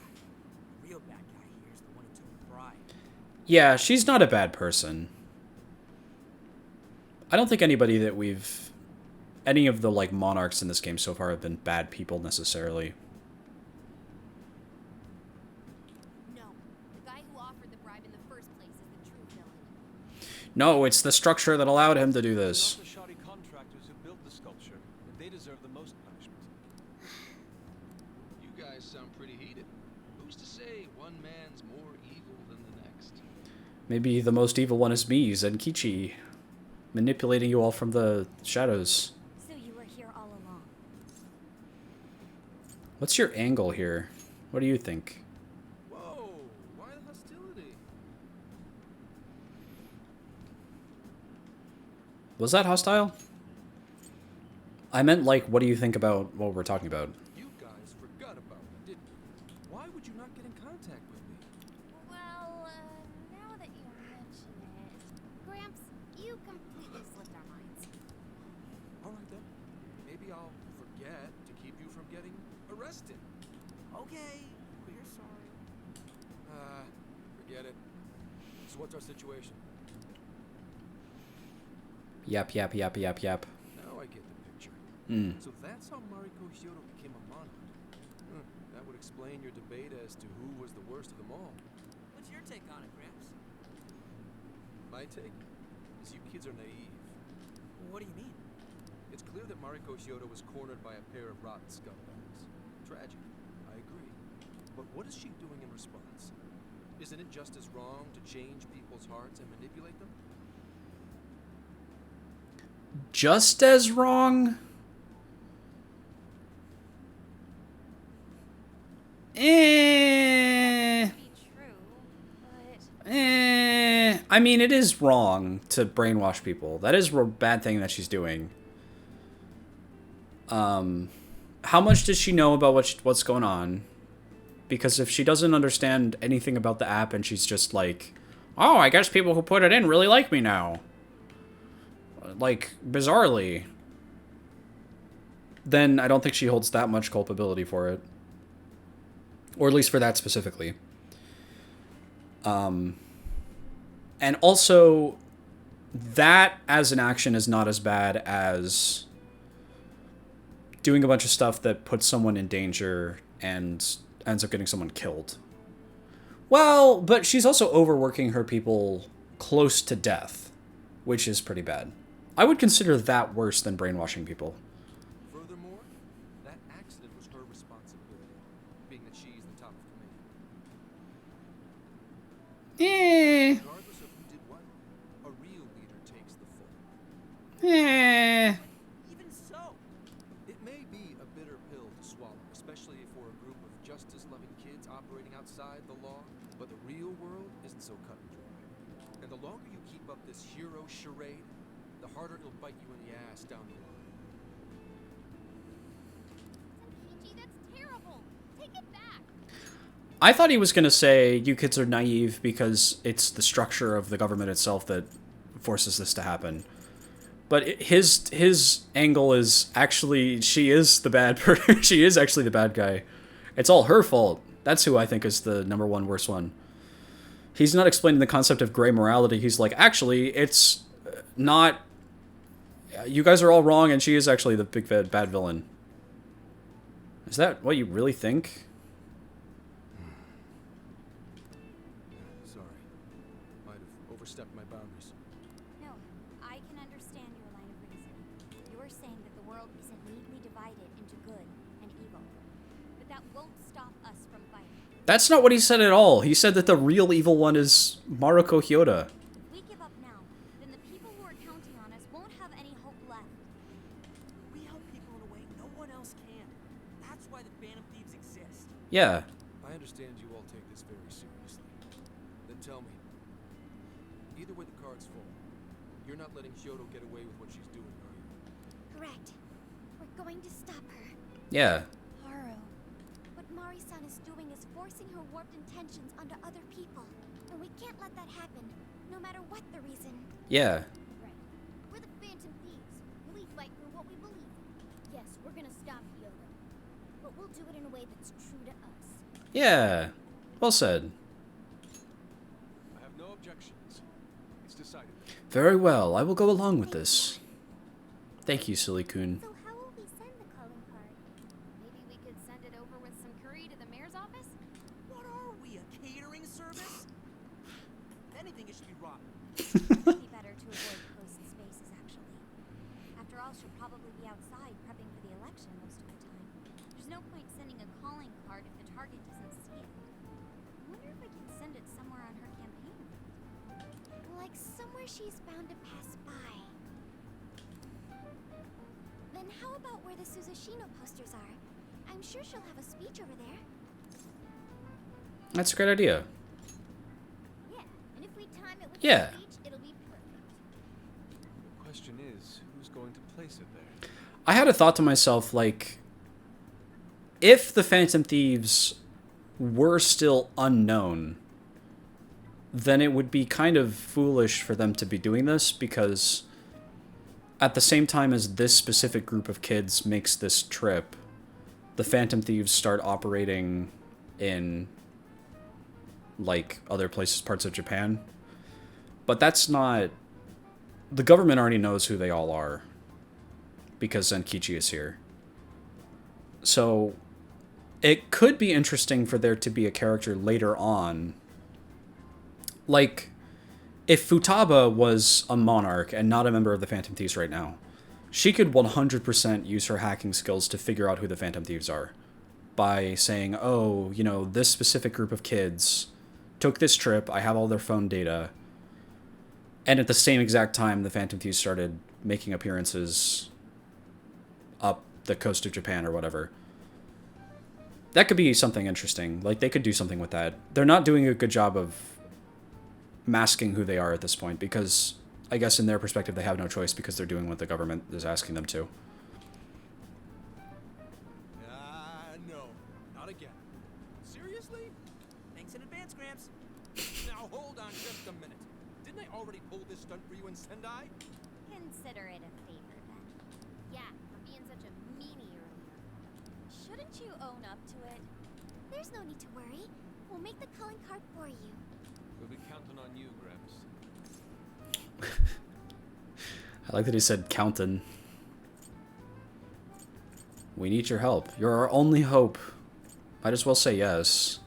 The real bad guy here is the one who took the bribe. yeah, she's not a bad person. I don't think anybody that we've... Any of the, like, monarchs in this game so far have been bad people, necessarily. No. The guy who offered the bribe in the first place is the true villain. No, it's the structure that allowed him to do Not this. the shoddy contractors who built the sculpture, and they deserve the most punishment. You guys sound pretty heated. Who's to say one man's more evil than the next? Maybe the most evil one is me, Zenkichi, manipulating you all from the shadows. So you were here all along. What's your angle here? What do you think? Whoa! Why the hostility? Was that hostile? I meant, like, what do you think about what we're talking about? You guys forgot about me, didn't you? Why would you not get in contact with me? Well, now that you mention it, Gramps, you completely slipped our minds. All right then. Maybe I'll forget to keep you from getting arrested. Okay, we're sorry. Forget it. So what's our situation? Yap, yap, yap, yap, yap. Now I get the picture. Hmm. So that's how Mariko Hyoto became a monarch. That would explain your debate as to who was the worst of them all. What's your take on it, Gramps? My take is you kids are naive. What do you mean? It's clear that Mariko Hyoto was cornered by a pair of rotten scumbags. Tragic, I agree. But what is she doing in response? Isn't it just as wrong to change people's hearts and manipulate them? Just as wrong? Be true, but I mean, it is wrong to brainwash people. That is a bad thing that she's doing. How much does she know about what's going on? Because if she doesn't understand anything about the app and she's just like, oh, I guess people who put it in really like me now. Like, bizarrely. Then I don't think she holds that much culpability for it. Or at least for that specifically. And also, that as an action is not as bad as doing a bunch of stuff that puts someone in danger and ends up getting someone killed. Well, but she's also overworking her people close to death, which is pretty bad. I would consider that worse than brainwashing people. Furthermore, that accident was her responsibility, being that she's the top of command. Regardless of who did what, a real leader takes the fall. Even so, it may be a bitter pill to swallow, especially for a group of justice-loving kids operating outside the law, but the real world isn't so cut and dry. And the longer you keep up this hero charade, the harder it'll bite you in the ass down the line. Zenkichi, that's terrible. Take it back. I thought he was going to say, you kids are naive because it's the structure of the government itself that forces this to happen. But his angle is actually, she is the bad person. She is actually the bad guy. It's all her fault. That's who I think is the number one worst one. He's not explaining the concept of gray morality. He's like, actually, it's not... You guys are all wrong, and she is actually the big bad villain. Is that what you really think? Sorry. Might have overstepped my boundaries. No, I can understand your line of reasoning. You're saying that the world isn't neatly divided into good and evil. But that won't stop us from fighting. That's not what he said at all. He said that the real evil one is Mariko Hyoto. If we give up now, then the people who are counting on us won't have any hope left. We help people in a way no one else can. That's why the Band of Thieves exists. Yeah. I understand you all take this very seriously. Then tell me, either way the cards fall, You're not letting Shoto get away with what she's doing, are you? Correct. We're going to stop her. Yeah. Haru. What Mari-san is doing is forcing her warped intentions onto other people. And we can't let that happen, no matter what the reason. Yeah. Right. We're the Phantom Thieves, and we fight for what we believe in. Yes, we're gonna stop Kyoto. But we'll do it in a way that's true to us. Yeah. Well said. I have no objections. It's decided. Very well. I will go along with this. Thank you, Silly Coon. So how will we send the calling card? Maybe we could send it over with some curry to the mayor's office? What are we, a catering service? Anything, it should be ramen. It'd be better to avoid closed spaces, actually. After all, she'll probably be outside prepping for the election most of the time. There's no point sending a calling card if the target doesn't see it. I wonder if I can send it somewhere on her campaign route. Like somewhere she's bound to pass by. Then how about where the Suzushino posters are? I'm sure she'll have a speech over there. That's a great idea. Yeah, and if we time it with Yeah. the speech, it'll be perfect. The question is, who's going to place it there? I had a thought to myself, like, if the Phantom Thieves were still unknown, then it would be kind of foolish for them to be doing this, because at the same time as this specific group of kids makes this trip, the Phantom Thieves start operating in, like, other places, parts of Japan. But that's not... The government already knows who they all are, because Zenkichi is here. So, it could be interesting for there to be a character later on. Like, if Futaba was a monarch and not a member of the Phantom Thieves right now, she could 100% use her hacking skills to figure out who the Phantom Thieves are. By saying, oh, you know, this specific group of kids took this trip, I have all their phone data. And at the same exact time, the Phantom Thieves started making appearances up the coast of Japan or whatever. That could be something interesting. Like, they could do something with that. They're not doing a good job of masking who they are at this point, because I guess in their perspective they have no choice because they're doing what the government is asking them to. No. Not again. Seriously? Thanks in advance, Gramps. Now hold on just a minute. Didn't I already pull this stunt for you in Sendai? Consider it a favor, then. Yeah, for being such a meanie earlier. Shouldn't you own up to it? There's no need to worry. We'll make the calling card for you. We'll be counting on you, Gramps. I like that he said countin'. We need your help. You're our only hope. Might as well say yes.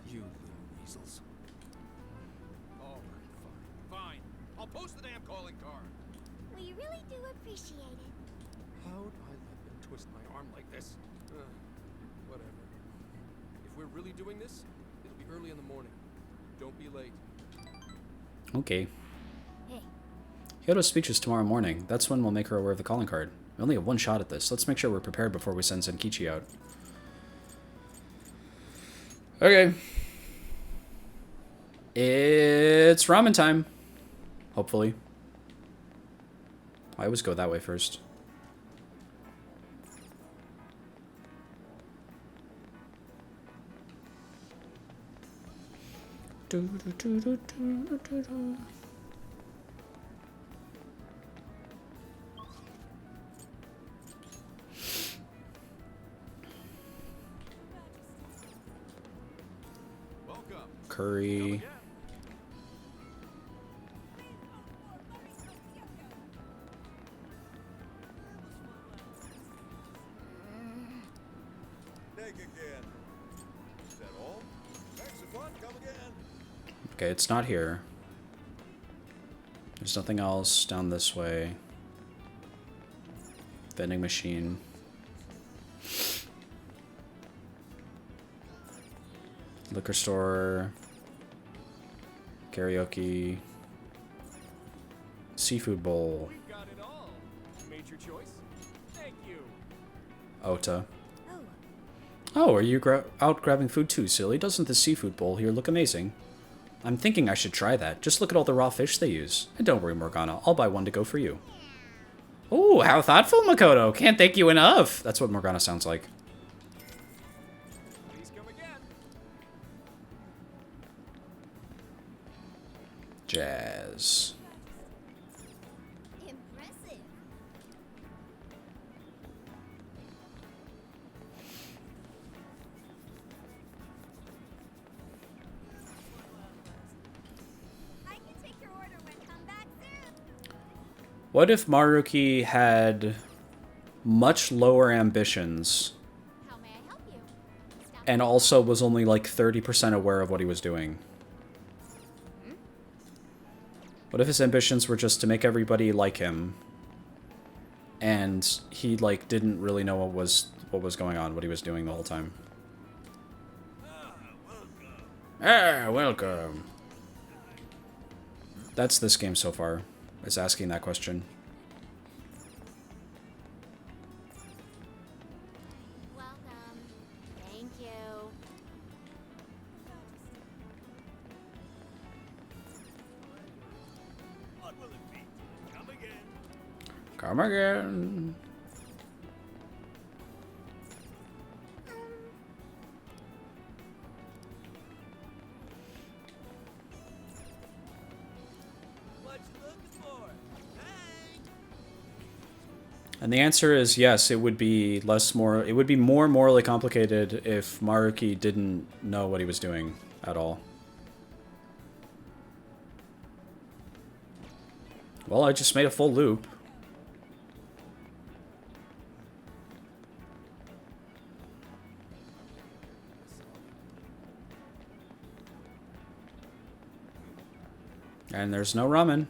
You little weasels. All right, fine. I'll post the damn calling card. We really do appreciate it. How'd I let them twist my arm like this? Whatever. If we're really doing this, it'll be early in the morning. Don't be late. Okay. Hey, Hyoto's speech is tomorrow morning. That's when we'll make her aware of the calling card. We only have one shot at this. Let's make sure we're prepared before we send Zenkichi out. Okay. It's ramen time. Hopefully. I always go that way first. Welcome. Curry. Take again. Is that all? Thanks for fun. Come again. Okay, it's not here. There's nothing else down this way. Vending machine. Liquor store. Karaoke. Seafood bowl. We've got it all. You made your choice? Thank you. Ota. oh, Oh, are you out grabbing food too, silly? Doesn't the seafood bowl here look amazing? I'm thinking I should try that. Just look at all the raw fish they use. And don't worry, Morgana. I'll buy one to go for you. Oh, how thoughtful, Makoto. Can't thank you enough. That's what Morgana sounds like. Please come again. Jazz. Impressive. I can take your order when come back soon. What if Maruki had much lower ambitions How may I help you? Stop. and also was only like 30% aware of what he was doing? What if his ambitions were just to make everybody like him and he like didn't really know what was going on, what he was doing the whole time? Ah, welcome. That's this game so far, is asking that question. Welcome. Thank you. What will it be? Come again. Come again. What you looking for? Hey! And the answer is yes, it would be more morally complicated if Maruki didn't know what he was doing at all. Well, I just made a full loop. And there's no ramen.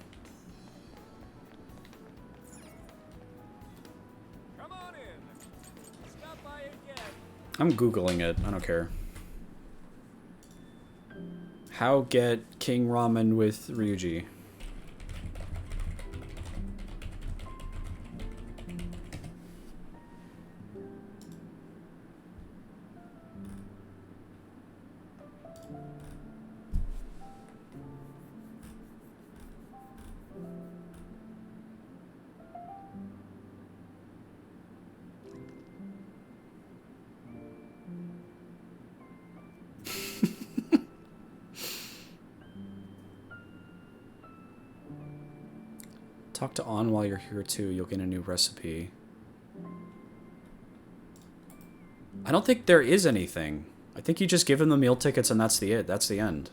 Come on in. Stop by again. I'm Googling it. I don't care. How get King Ramen with Ryuji? Talk to On while you're here too. You'll get a new recipe. I don't think there is anything. I think you just give him the meal tickets and that's it. That's the end.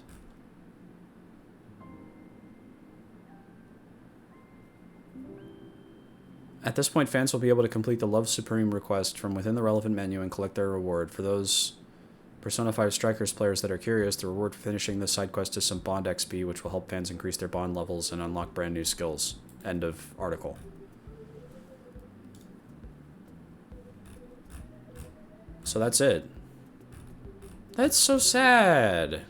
At this point, fans will be able to complete the Love Supreme request from within the relevant menu and collect their reward. For those Persona 5 Strikers players that are curious, the reward for finishing this side quest is some Bond XP, which will help fans increase their Bond levels and unlock brand new skills. End of article. So that's it. That's so sad.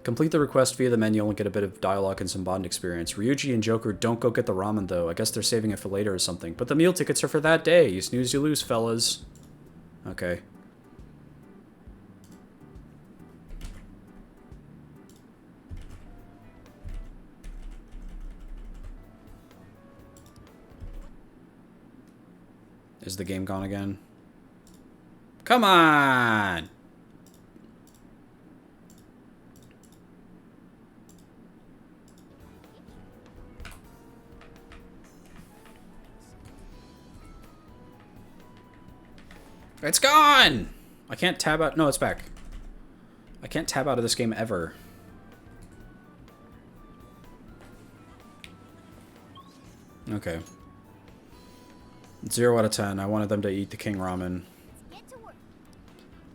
Complete the request via the menu and get a bit of dialogue and some Bond experience. Ryuji and Joker don't go get the ramen though. I guess they're saving it for later or something. But the meal tickets are for that day. You snooze, you lose, fellas. Okay. Is the game gone again? Come on! It's gone! I can't tab out. No, it's back. I can't tab out of this game ever. Okay. 0 out of 10. I wanted them to eat the king ramen. Get to work.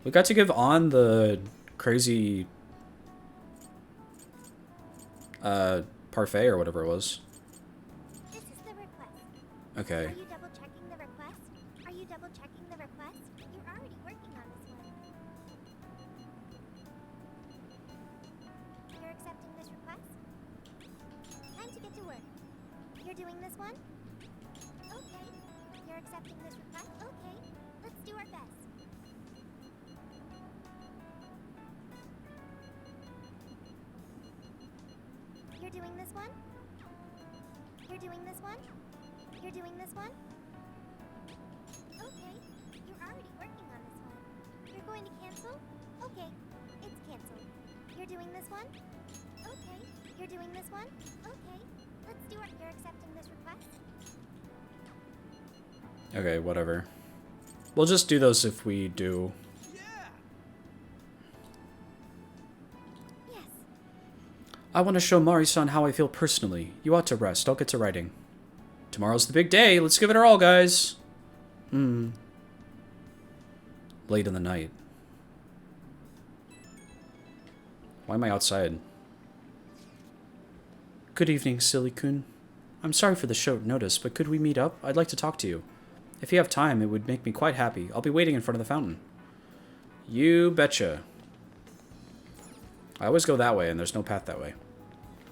We got to give On the crazy parfait or whatever it was. This is the request. Okay. Are you double checking the request? Are you double checking the request? You're already working on this one. You're accepting this request? Time to get to work. You're doing this one? Okay. You're accepting this request? Okay. Let's do our best. You're doing this one? You're doing this one? You're doing this one? Okay, you're already working on this one. You're going to cancel? Okay, it's canceled. You're doing this one? Okay, you're doing this one? Okay, let's do it. You're accepting this request? Okay, whatever. We'll just do those if we do. Yes. I want to show Mari-san how I feel personally. You ought to rest. I'll get to writing. Tomorrow's the big day. Let's give it our all, guys. Late in the night. Why am I outside? Good evening, Silly-kun. I'm sorry for the short notice, but could we meet up? I'd like to talk to you. If you have time, it would make me quite happy. I'll be waiting in front of the fountain. You betcha. I always go that way, and there's no path that way.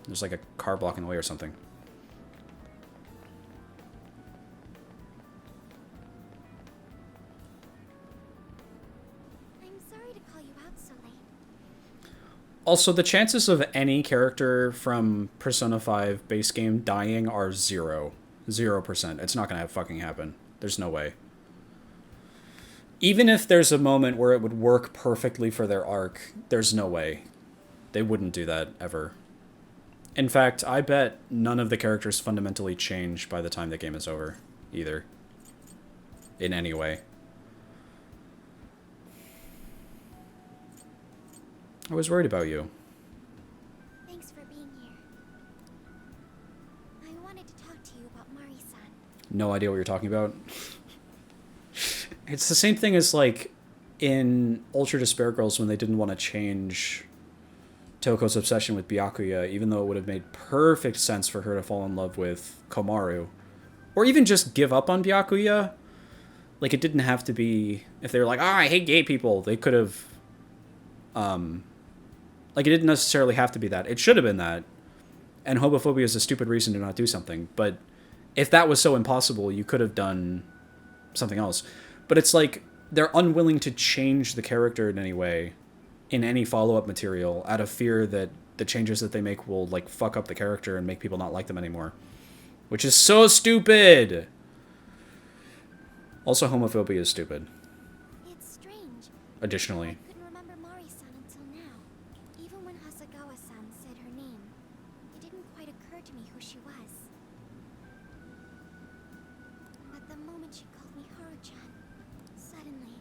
There's like a car blocking the way or something. I'm sorry to call you out so late. Also, the chances of any character from Persona 5 base game dying are 0. 0%. It's not gonna fucking happen. There's no way. Even if there's a moment where it would work perfectly for their arc, there's no way. They wouldn't do that, ever. In fact, I bet none of the characters fundamentally change by the time the game is over, either. In any way. I was worried about you. Thanks for being here. I wanted to talk to you about Mari-san. No idea what you're talking about. It's the same thing as, like, in Ultra Despair Girls when they didn't want to change Toko's obsession with Byakuya, even though it would have made perfect sense for her to fall in love with Komaru. Or even just give up on Byakuya. Like, it didn't have to be... If they were like, I hate gay people, they could have... Like, it didn't necessarily have to be that. It should have been that. And homophobia is a stupid reason to not do something. But if that was so impossible, you could have done something else. But it's like, they're unwilling to change the character in any way, in any follow-up material, out of fear that the changes that they make will, like, fuck up the character and make people not like them anymore. Which is so stupid! Also, homophobia is stupid. It's strange. Additionally. I couldn't remember Mari-san until now. Even when Hasagawa-san said her name, it didn't quite occur to me who she was. But the moment she called me Haru-chan, suddenly,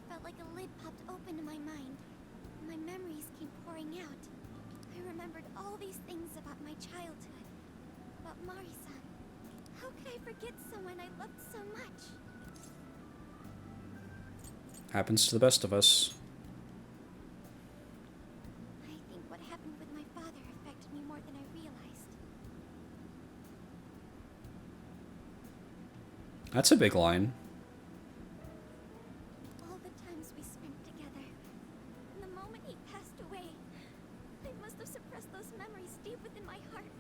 felt like a lid popped open in my mind. My memories came pouring out. I remembered all these things about my childhood. About Mari-san. How could I forget someone I loved so much? Happens to the best of us. I think what happened with my father affected me more than I realized. That's a big line. All the times we spent together. And the moment he passed away, I must have suppressed those memories deep within my heart.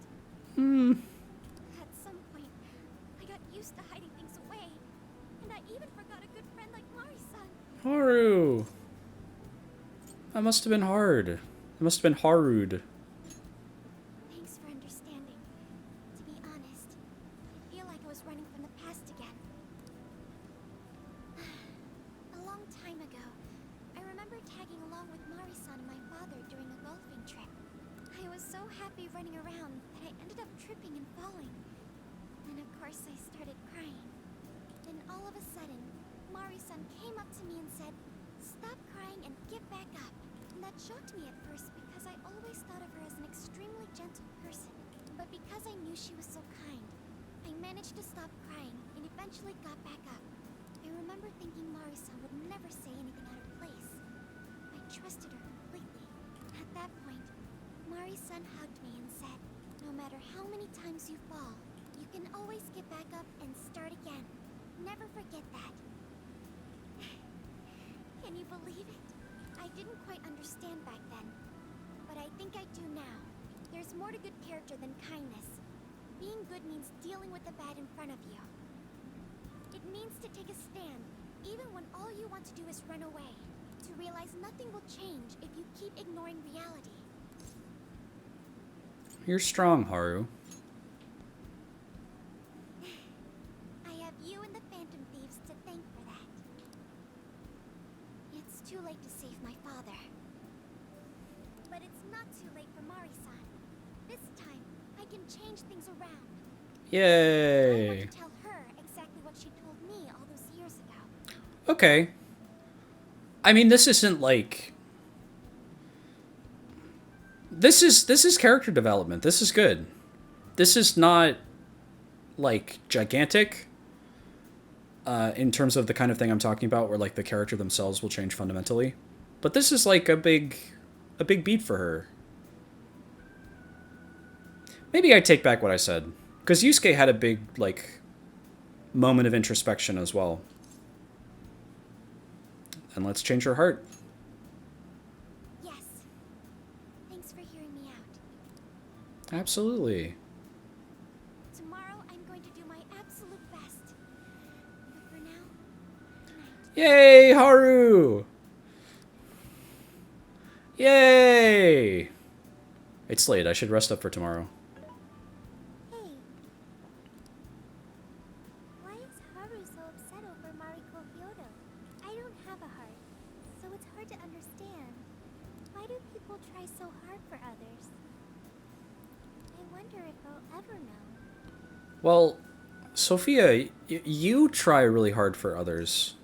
At some point, I got used to hiding things away. And I even forgot a good friend like Mari-san. Haru! That must have been hard. It must have been hard. Thanks for understanding. To be honest, I feel like I was running from the past again. A long time ago, I remember tagging along with Mari-san and my father during a golfing trip. I was so happy running around that I ended up tripping and falling. And of course I started crying. Then all of a sudden, Mari-san came up to me and said, "Stop crying and get back up." And that shocked me at first because I always thought of her as an extremely gentle person. But because I knew she was so kind, I managed to stop crying and eventually got back up. I remember thinking Mari-san would never say anything out of place. I trusted her completely. At that point, Mari-san hugged me and said, "No matter how many times you fall, you can always get back up and start again. Never forget that." Can you believe it? I didn't quite understand back then, but I think I do now. There's more to good character than kindness. Being good means dealing with the bad in front of you. It means to take a stand, even when all you want to do is run away. To realize nothing will change if you keep ignoring reality. You're strong, Haru. I have you and the Phantom Thieves to thank for that. It's too late to save my father. But it's not too late for Mari-san. This time, I can change things around. I Yay! want to tell her exactly what she told me all those years ago. Okay. I mean, this isn't like... This is character development. This is good. This is not, like, gigantic in terms of the kind of thing I'm talking about where, like, the character themselves will change fundamentally. But this is, like, a big beat for her. Maybe I take back what I said. Because Yusuke had a big, like, moment of introspection as well. And let's change her heart. Yes. Thanks for hearing me out. Absolutely. Tomorrow, I'm going to do my absolute best. But for now, good night. Yay, Haru! Yay! It's late. I should rest up for tomorrow. Hey. Why is Haru so upset over Mariko Hyodo? I don't have a heart, so it's hard to understand. Why do people try so hard for others? I wonder if I'll ever know. Well, Sophia, you try really hard for others.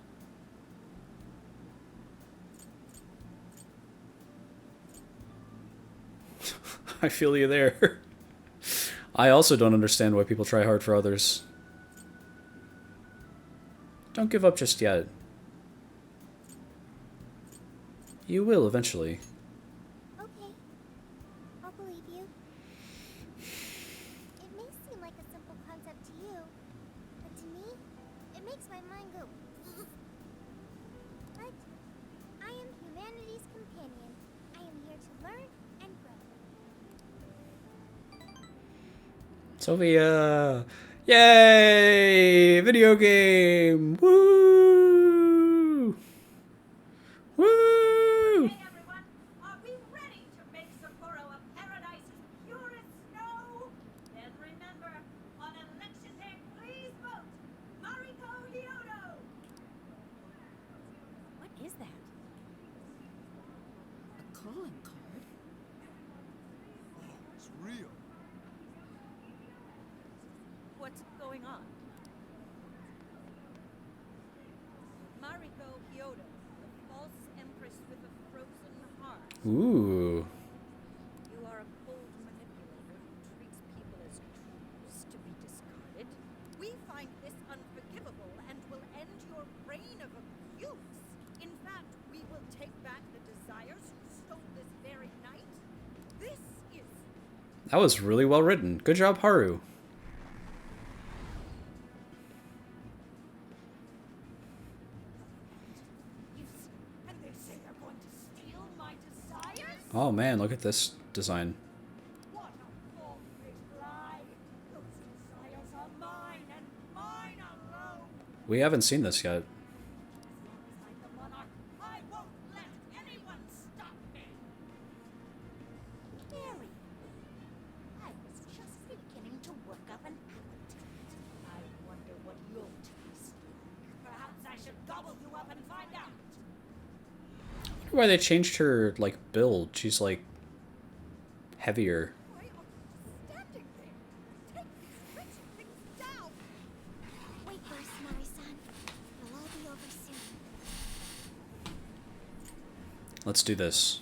I feel you there. I also don't understand why people try hard for others. Don't give up just yet. You will eventually. Okay. I'll believe you. It may seem like a simple concept to you, but to me, it makes my mind go. But I am humanity's companion. I am here to learn and grow. Sophia! Yay! Video game! Woo! Woo! Hey everyone, are we ready to make Sapporo a paradise's purest snow? Then remember, on election day, please vote Mariko Hyodo! What is that? A calling card? Oh, it's real. What's going on? Mariko Hyodo, the false empress with a frozen heart. Ooh. You are a cold manipulator who treats people as tools to be discarded. We find this unforgivable and will end your reign of abuse. In fact, we will take back the desires you stole this very night. This is... That was really well written. Good job, Haru. And they say they're going to steal my desires? Oh man, look at this design. What a false lie! Those desires are mine and mine alone! We haven't seen this yet. As long as I'm the monarch, I won't let anyone stop me! Mary, I was just beginning to work up an appetite. I wonder what you'll taste like. Perhaps I should gobble you up and find out. I wonder why they changed her, like, build. She's, like, heavier. Why are you standing there? Take these wretched things down! Wait for us, Mari-san. It'll all be over soon. Let's do this.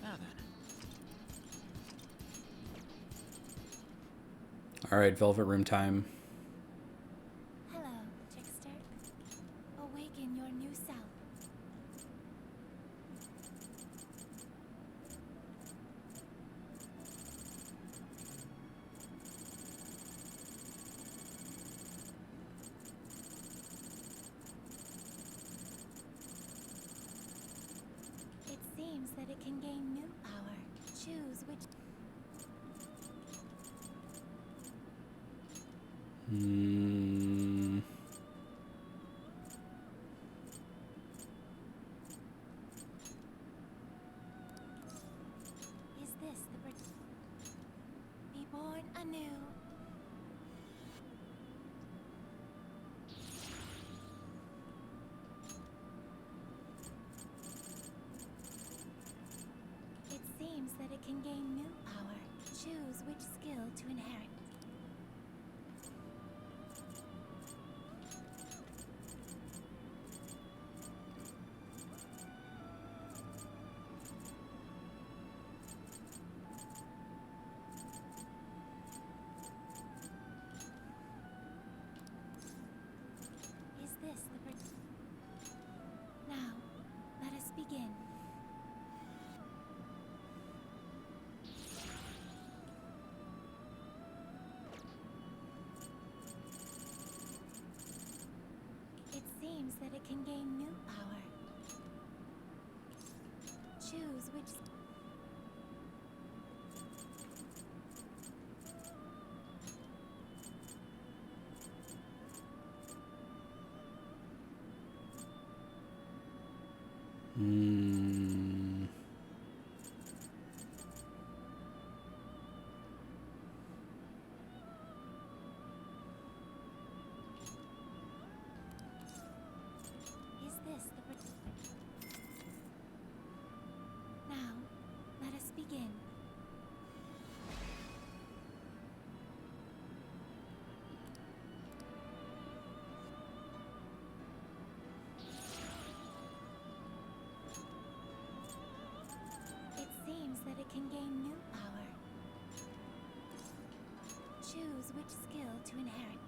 Now then. Alright, Velvet Room time. Hello, trickster. Awaken your new self. Hmm. Is this the be born anew? It seems that it can gain new power. Choose which skill to inherit. Is this the now, let us begin. It seems that it can gain new power. Choose which Hmm. is this the now, let us begin. It seems that it can gain new power. Choose which skill to inherit.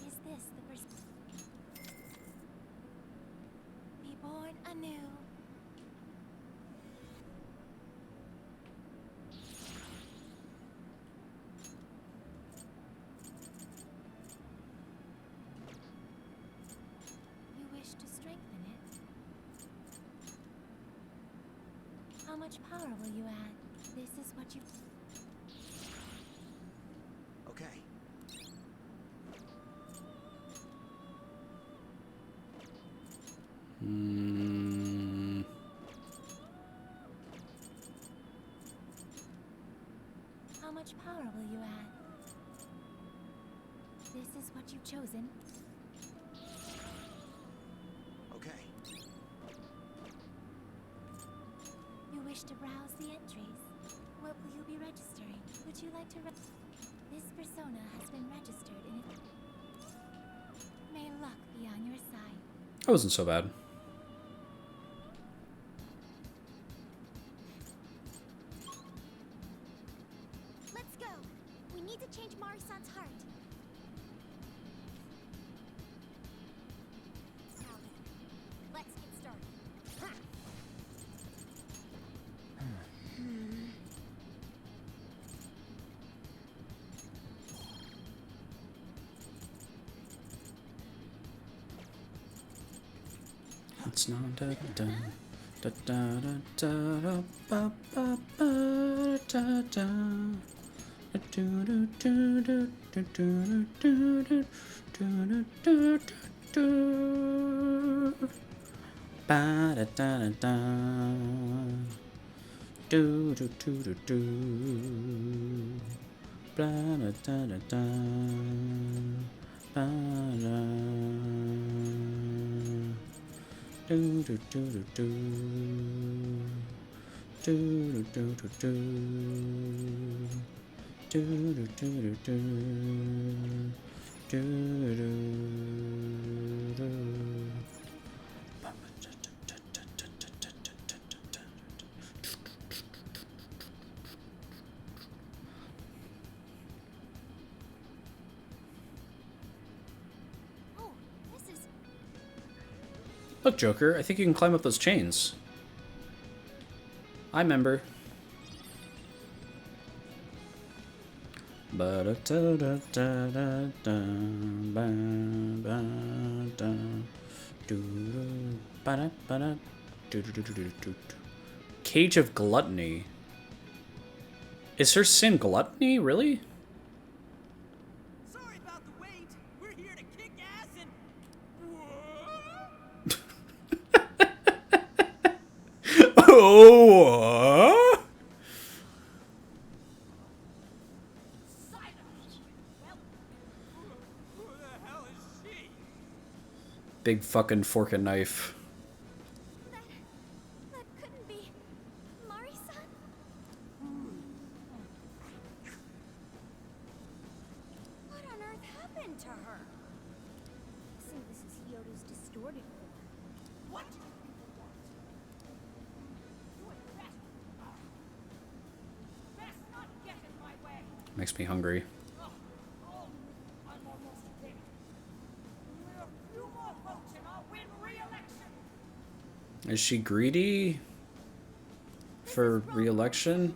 Is this the be born anew? You wish to strengthen it? How much power will you add? This is what you... Okay. Hmm. How much power will you add? This is what you've chosen. Okay. You wish to browse the entries. What will you be registering? Would you like to this persona has been registered in it. May luck be on your side. That wasn't so bad. Let's go. We need to change Mari-san's heart. Now then, let's get started. It's not da da da da da da ba ba ba da da. Do do do do do do do do do do do do. Ba da da da da. Do do do do do. Bla da da da da. Ba da. Do do do do do. Do do do do do. Do do do do do. Do do do. Oh, this is... Look, Joker, I think you can climb up those chains. I remember. Cage of Gluttony. Is her sin gluttony, really? Sorry about the wait. We're here to kick ass and... Oh! Silence! Well, who the hell is she? Big fucking fork and knife. That couldn't be Mari-san. What on earth happened to her? So this is Hyodo's distorted form. What do you people want? You had best not get in my way. Makes me hungry. Oh, I'm almost there. We're a few more votes and I'll win re-election. Is she greedy for re-election?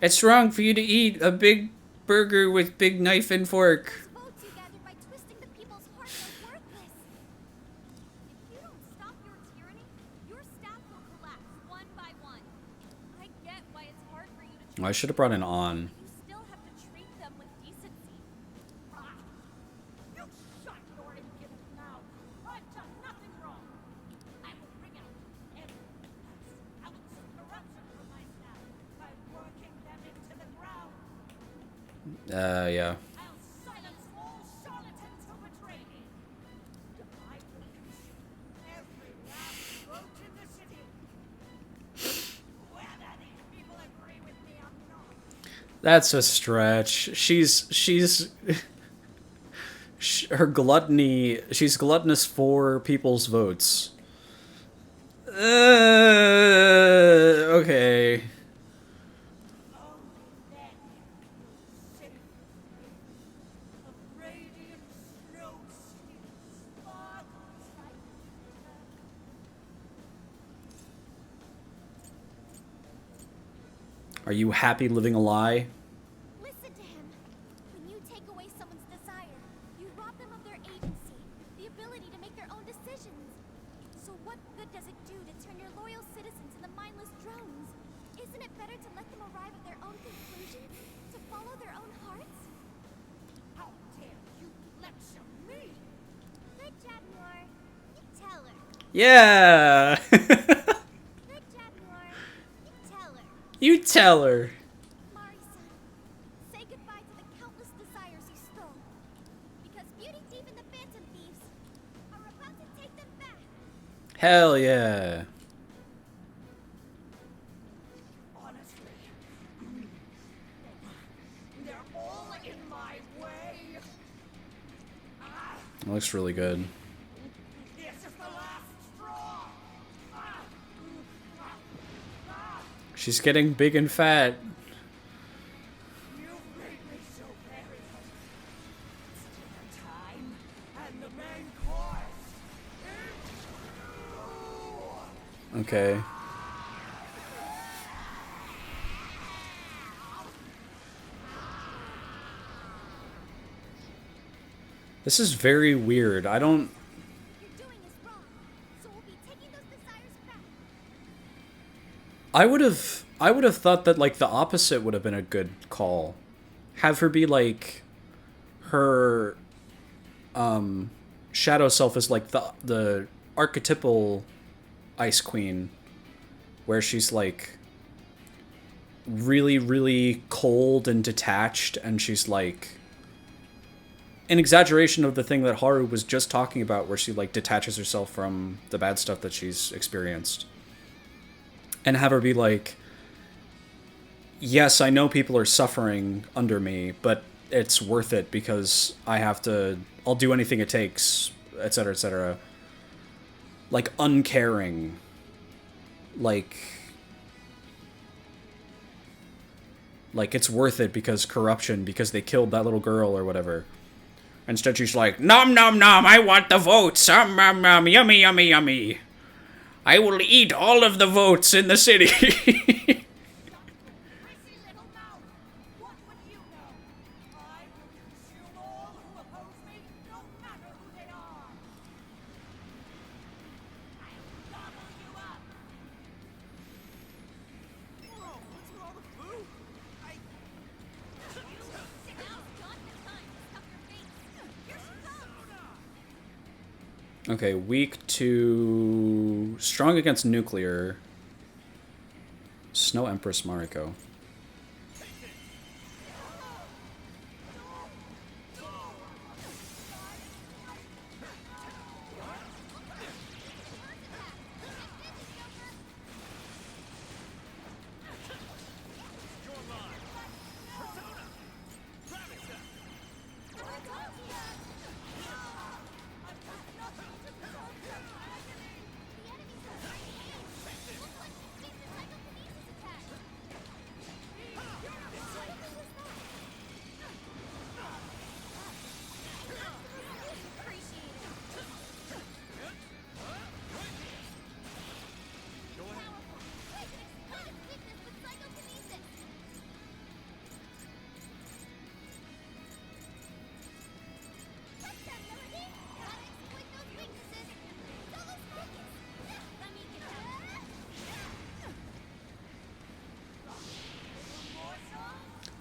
It's wrong for you to eat a big burger with big knife and fork. Votes you gathered by twisting the people's hearts are worthless. If you don't stop your tyranny, your staff will collapse one by one. I get why it's hard for you to I should have brought an on. you still have to treat them with decency. You shut your impudence now. I've done nothing wrong. I will bring out every ounce of corruption from my staff by working them into the ground. Yeah. I'll silence all charlatans who betray me. I will consume every last vote in the city. Whether these people agree with me or not. That's a stretch. Her gluttony, she's gluttonous for people's votes. Okay. Only then safe. A radiant snow city sparkles like Are you happy living a lie? Listen to him. When you take away someone's desire, you rob them of their agency, the ability to make their own decisions. So what good does it do to turn your loyal citizens into mindless drones? Isn't it better to let them arrive at their own conclusions? To follow their own hearts? how dare you lecture me? Good job, Noir. You tell her. Yeah. Good job, Noir. You tell her. You tell her. Mari-san, say goodbye to the countless desires you stole. Because Beauty Thief and the Phantom Thieves are about to take them back. Hell yeah. Honestly, they're all in my way. It looks really good. This is the last straw. She's getting big and fat. You've made me so very hungry. It's dinner time, and the main course is you. Okay. This is very weird. I don't... You're doing is wrong. So we'll be taking those desires back. I would have thought that like the opposite would have been a good call. Have her be like her shadow self is like the archetypal Ice Queen, where she's like really, really cold and detached, and she's like an exaggeration of the thing that Haru was just talking about, where she like detaches herself from the bad stuff that she's experienced. And have her be like, yes, I know people are suffering under me, but it's worth it because I'll do anything it takes, etc., etc. Like, uncaring. Like, it's worth it because corruption, because they killed that little girl or whatever. Instead, she's like, nom nom nom, I want the votes, nom nom, yummy yummy yummy. I will eat all of the votes in the city. Prissy little mouth. What would you know? I Okay, weak to... Strong against nuclear. Snow Empress Mariko.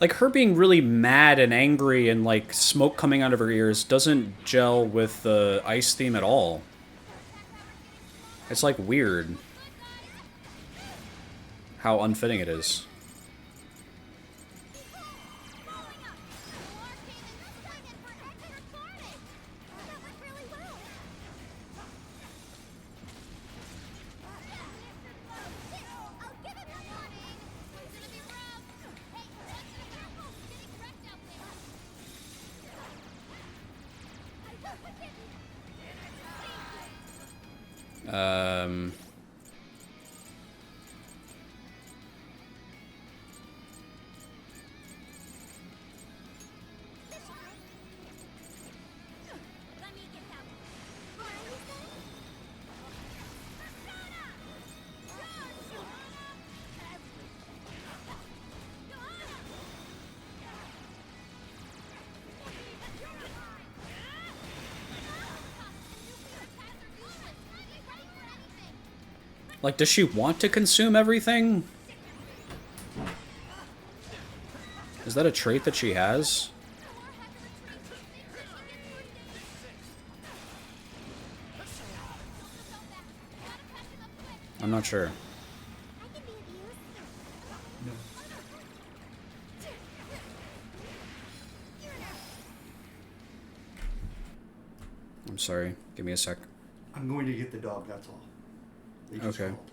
Like, her being really mad and angry and, like, smoke coming out of her ears doesn't gel with the ice theme at all. It's, like, weird how unfitting it is. Like, does she want to consume everything? Is that a trait that she has? I'm not sure. I'm sorry. Give me a sec. I'm going to get the dog, that's all. They just Okay. called.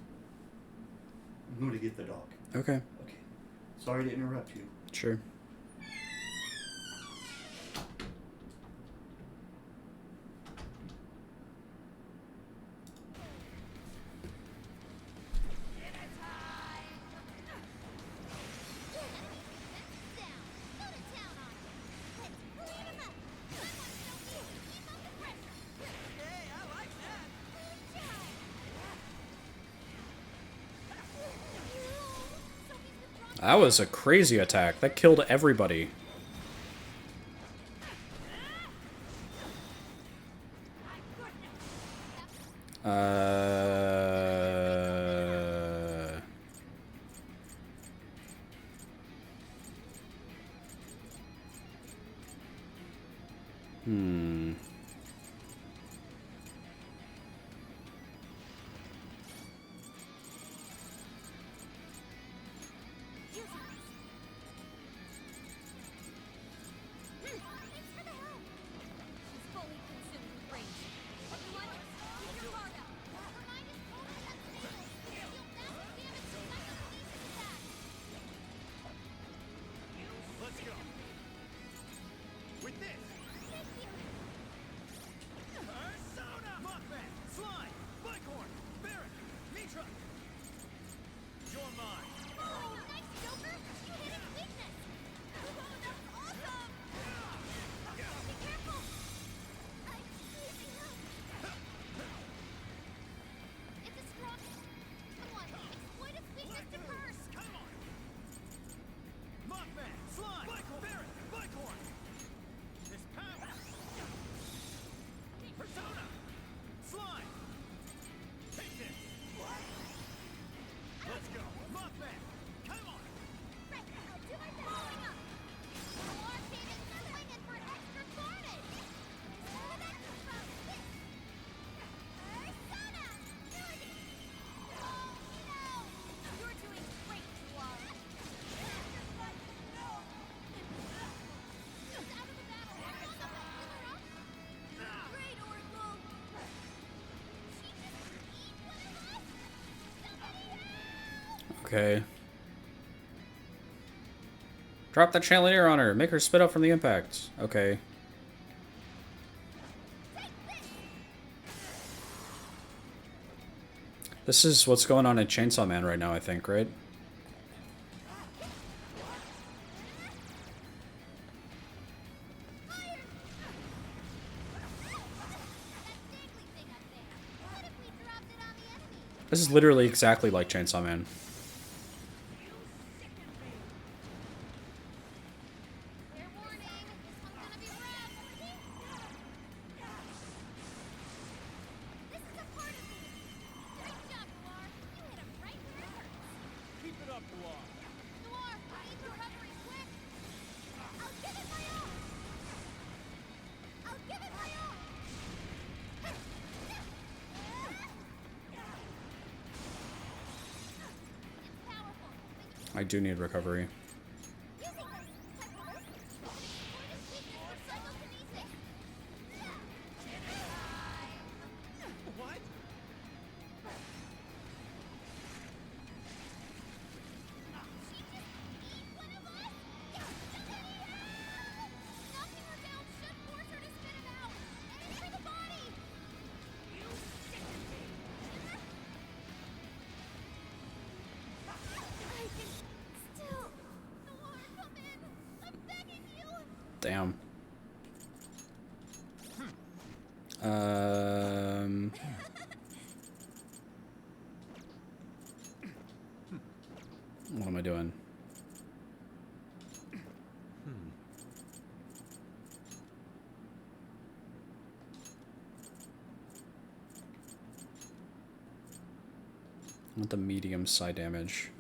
I'm going to get the dog. Okay. Okay. Sorry to interrupt you. Sure. That was a crazy attack. That killed everybody. Hmm. Let's go. With this. Persona! Mothman! Slime! Bighorn! Barret! Mitra! You're mine. Oh, nice, Joker! You hit his weakness! Oh, that was awesome! Be careful! I'm losing help! It's a strong... Come on, exploit its weakness to curse! Come on! Mothman! Slime! Bighorn! Barret! Bighorn! This Okay. Drop that chandelier on her. Make her spit up from the impact. Okay. This is what's going on in Chainsaw Man right now, I think, right? This is literally exactly like Chainsaw Man. Fair warning, this one's gonna be rough. This is a part of me. Great job, Noir. You hit him right where it hurts. Keep it up, Noir. Noir, I need recovery quick. I'll give it my all. I'll give it my all. It's powerful. I do need recovery. Using this. Time for this. Greatest weakness for psychokinesis. What? She just eat one of us? Knocking her down should force her to spit him out. Aim for the body. You sicken me. I can still. Noir, come in. I'm begging you. Damn. Um. What am I doing? I want the medium psi damage.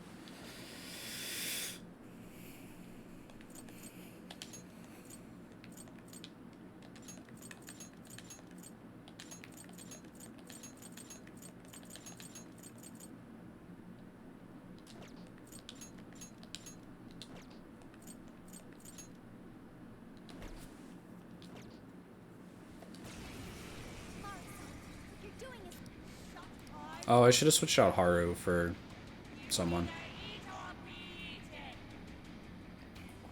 What you're doing is Oh, I should have switched out Haru for someone.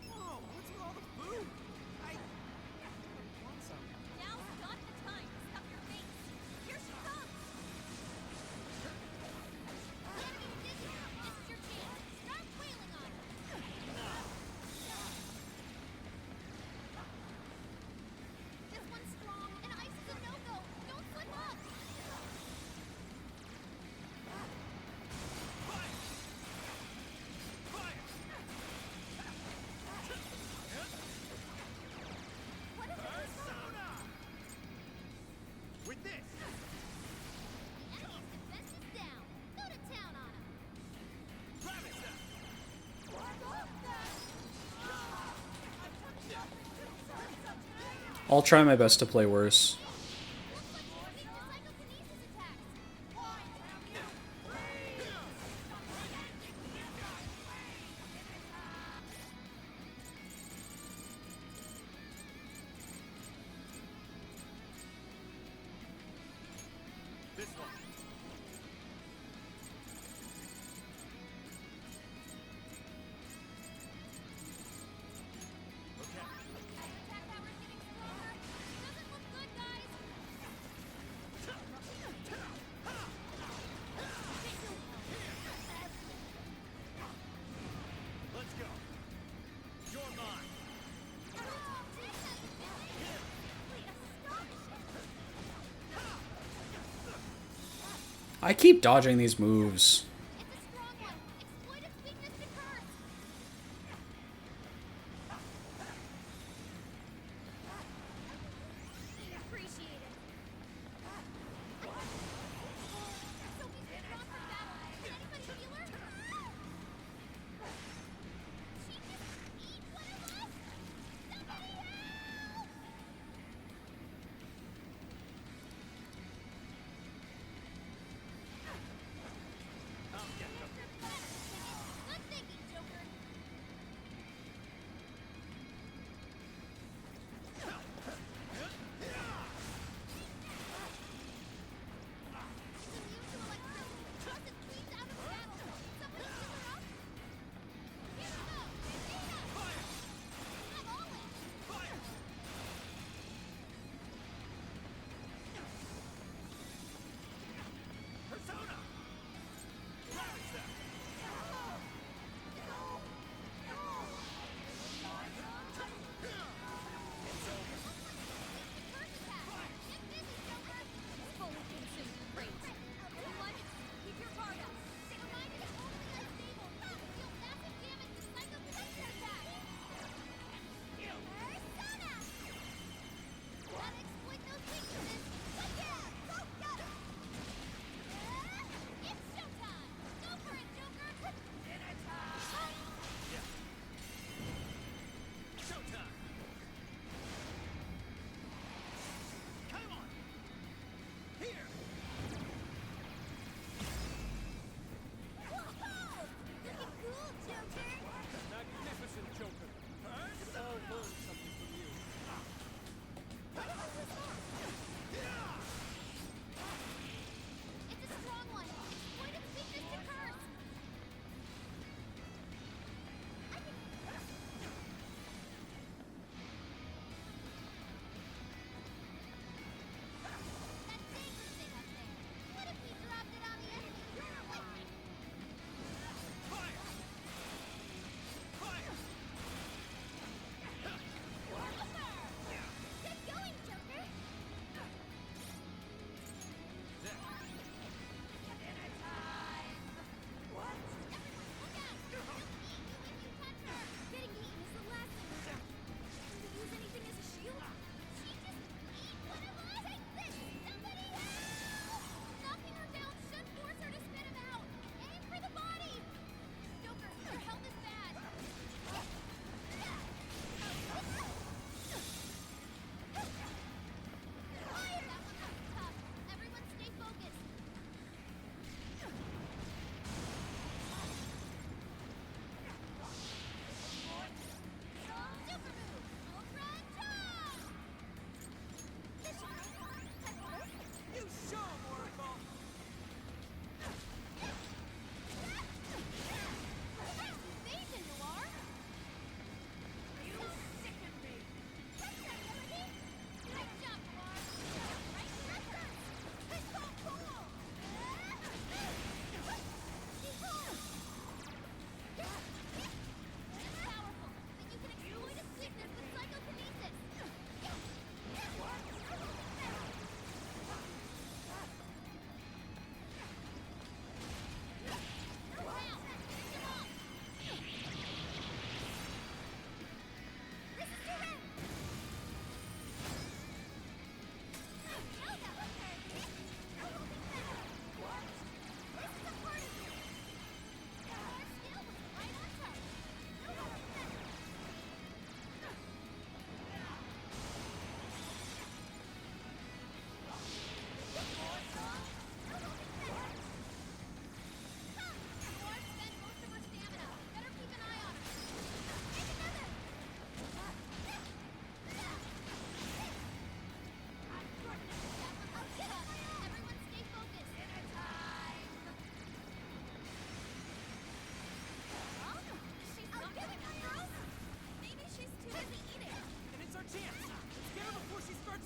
Whoa, what's with all the food? I want some. now's not the time to stuff your face. Here she comes. The enemy's dizzy. This is your chance. Start wailing on her. This one's strong, and ice is a no-go. Don't slip up. What is it? Persona! With this. The enemy's defense is down. Go to town on him. Rabbit. I'll try my best to play worse. Looks like you're weak to psychokinesis attacks. This one. Okay. Attack power's getting stronger. Doesn't look good, guys. Let's go. You're mine. I keep dodging these moves. It's a strong one. Exploit its weakness to curse. Appreciate it. Sophie's withdrawn from battle. Can anybody heal her? She just eat one of us? Somebody help!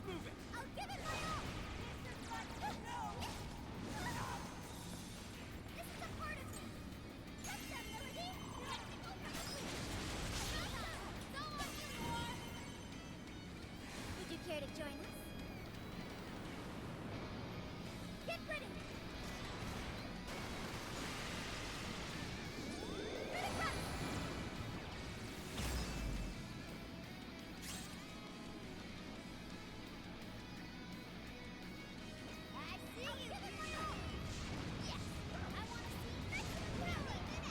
move it. I'll give it my all. This is a part of me. That's that melody. So on you, Lord. Would you care to join us? Get ready. I see you. Yes, I want to see this really minute.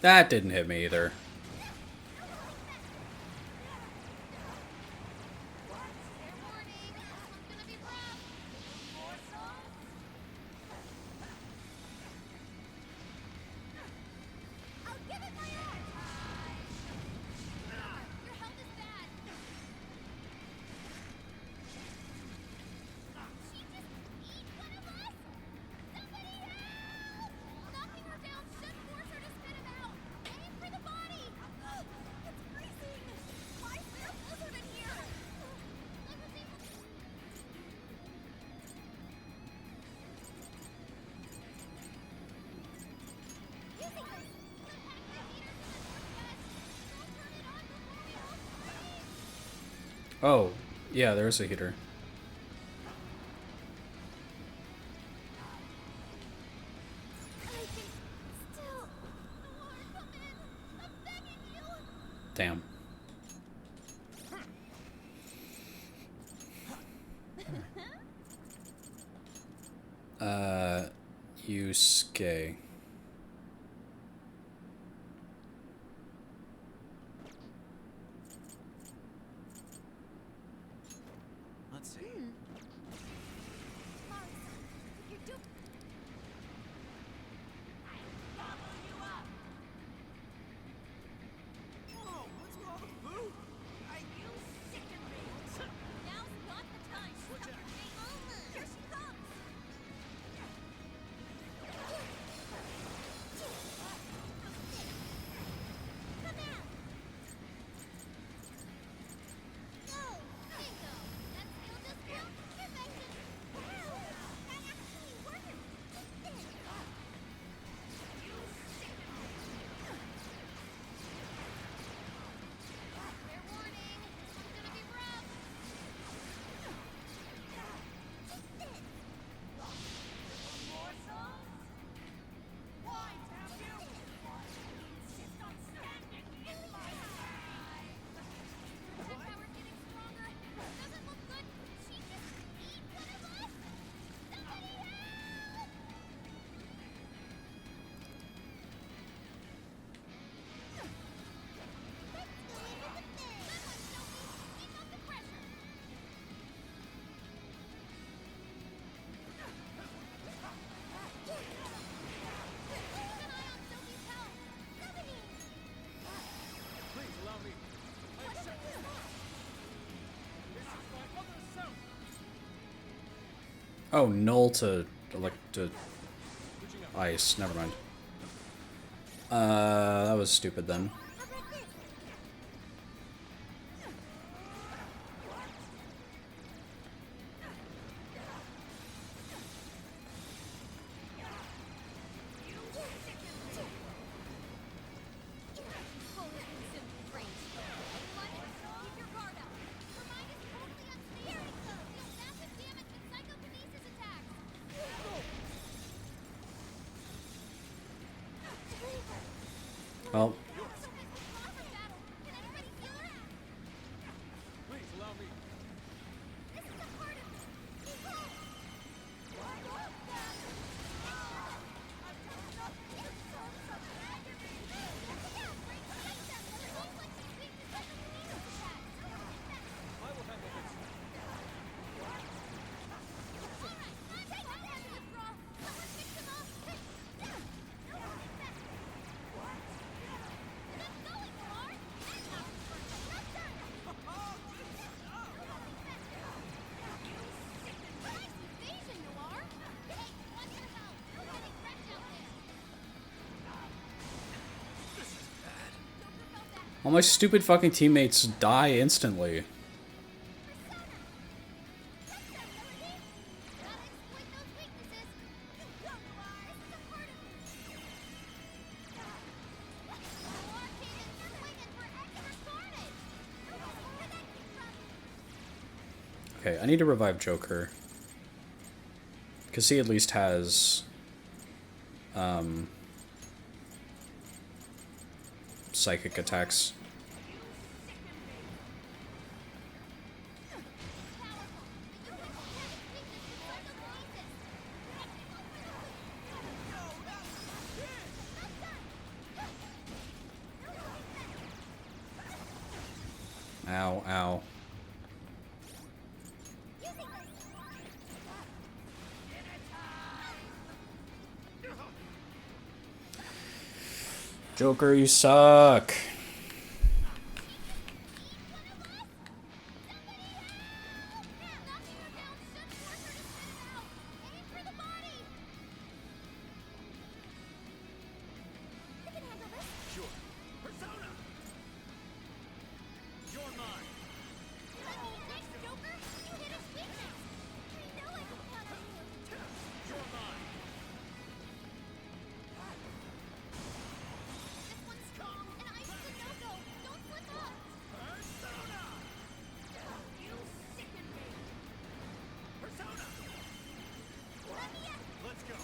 That didn't hit me either. I'll give it my all. Your health is bad. She just eat one of us? Somebody help! Knocking her down should force her to spit him out. Aim for the body. It's freezing. Why is there a blizzard in here? I was able to... Using this. Attack the heater to the northwest. Don't turn it on before we all freeze. Oh, yeah, there's a heater. I can still... Lord, come in. I'm begging you. Damn. Yusuke. Let's see. Mari-san, you're doing... Whoa, what's with all the food? You sicken me. Now's not the time. Switch out. Here she comes. Come out. Go. Bingo. That skill just built perfection. Wow. That actually worked. Fair warning. This one's gonna be rough. Why have you? Insist on standing in my eye. That power's getting stronger. Doesn't look good. She just eat one of us? Somebody help! Let's go into the thing. Good one, Sophie. Keep up the pressure. Keep an eye on Sophie's health. Somebody! Please allow me. I What accept do this. we do? This is my other self. Oh, null to Reaching out. ice. Never mind. That was stupid then. How about this? Holy consumed range. Anyone? Keep your guard up. Her mind is totally unstable. Deal massive damage with psychokinesis attacks. Well, Sophie's withdrawn from battle. Can anybody heal her? Please allow me. This is a part of me. I've done nothing to deserve such agony. All my stupid fucking teammates die instantly. Okay, I need to revive Joker. Because he at least has... psychic attacks. Ow, ow. Joker, you suck. Sure. Persona! You're mine. You're mine. Persona! You sicken me. Persona! Let's go.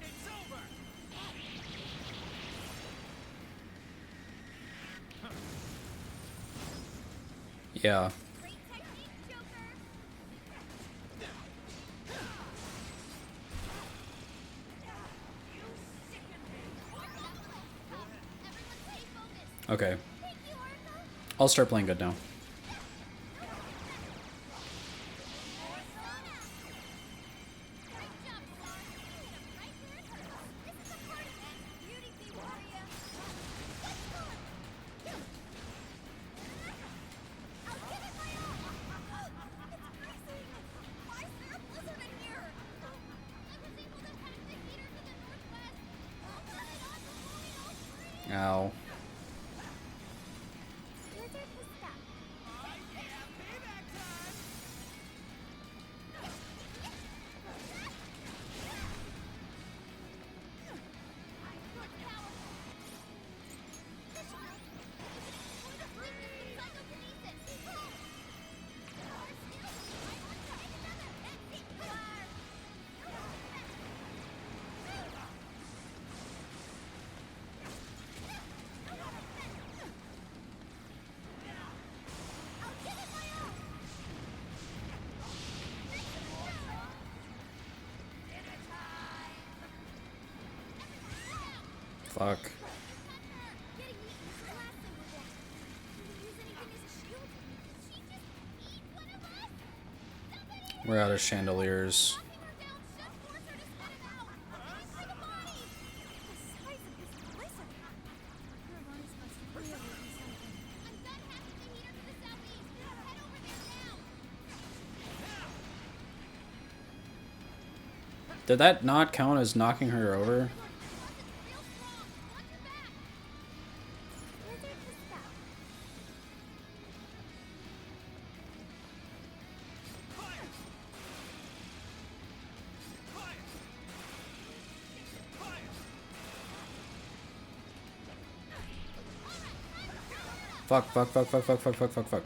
It's over. Yeah. Okay. I'll start playing good now. Ow. Fuck. We're out of chandeliers. Did that not count as knocking her over? Fuck, fuck, fuck, fuck, fuck, fuck, fuck, fuck, fuck.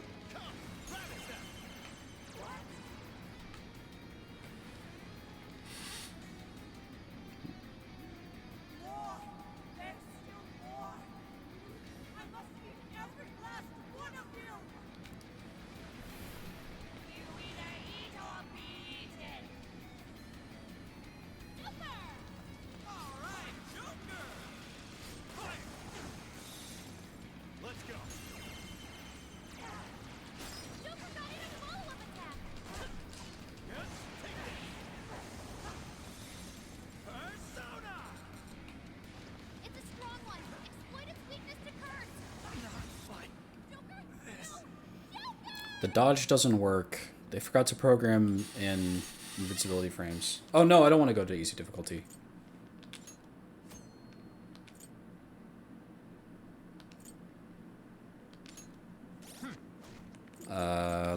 Let's go. The dodge doesn't work. They forgot to program in invincibility frames. Oh no, I don't want to go to easy difficulty.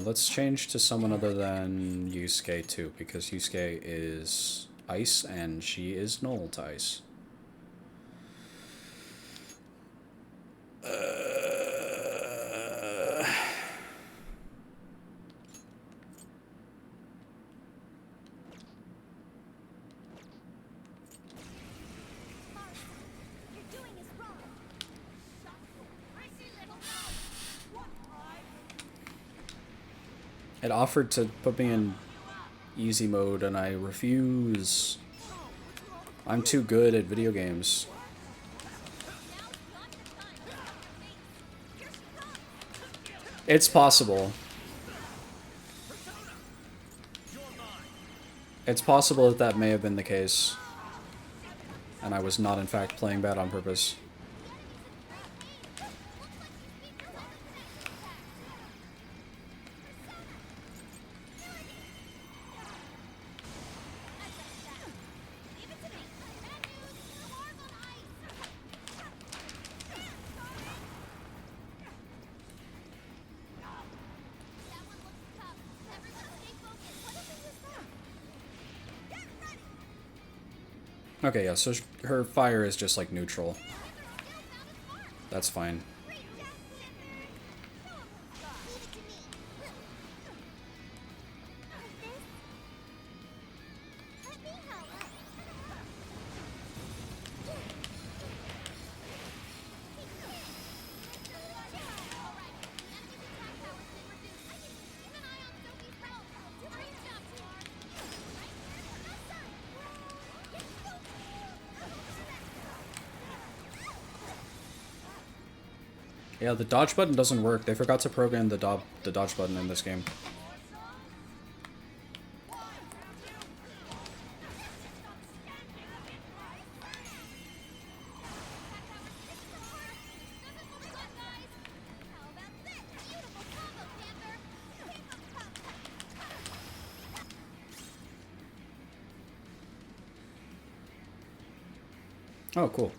Let's change to someone other than Yusuke too, because Yusuke is ice and she is null to ice. You're doing is wrong. I see little mouth. What pride? It offered to put me in easy mode and I refuse. I'm too good at video games. It's possible. It's possible that that may have been the case. And I was not in fact playing bad on purpose. Okay, yeah, so her fire is just like neutral. That's fine. Yeah, the dodge button doesn't work. They forgot to program the dodge button in this game. Oh, cool.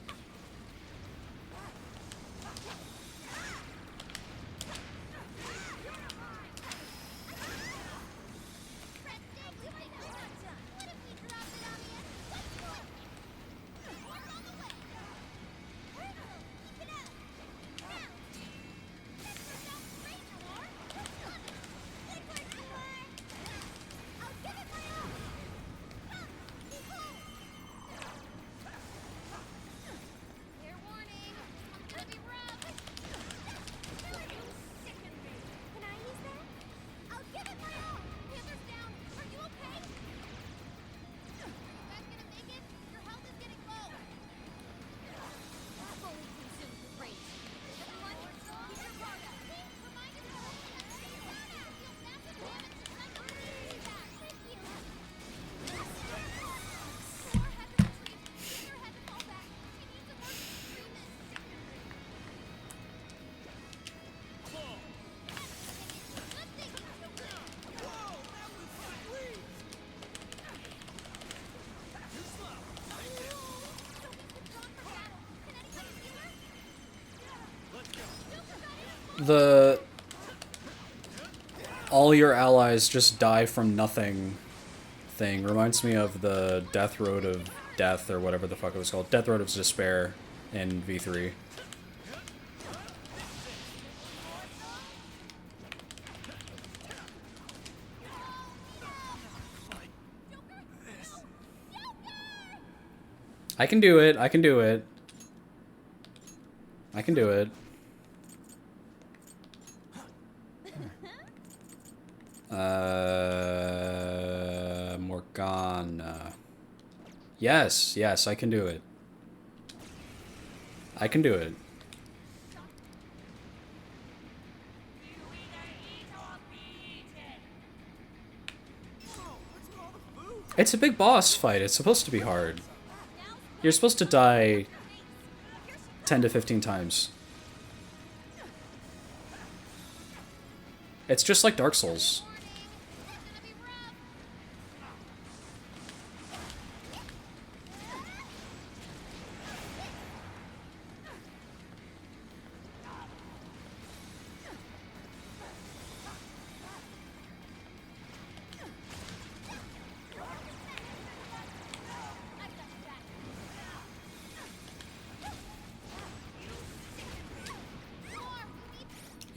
The all your allies just die from nothing thing reminds me of the Death Road of Death, or whatever the fuck it was called. Death Road of Despair in V3. I can do it. I can do it. I can do it. Morgana. Yes, yes, I can do it. I can do it. It's a big boss fight. It's supposed to be hard. You're supposed to die 10 to 15 times. It's just like Dark Souls.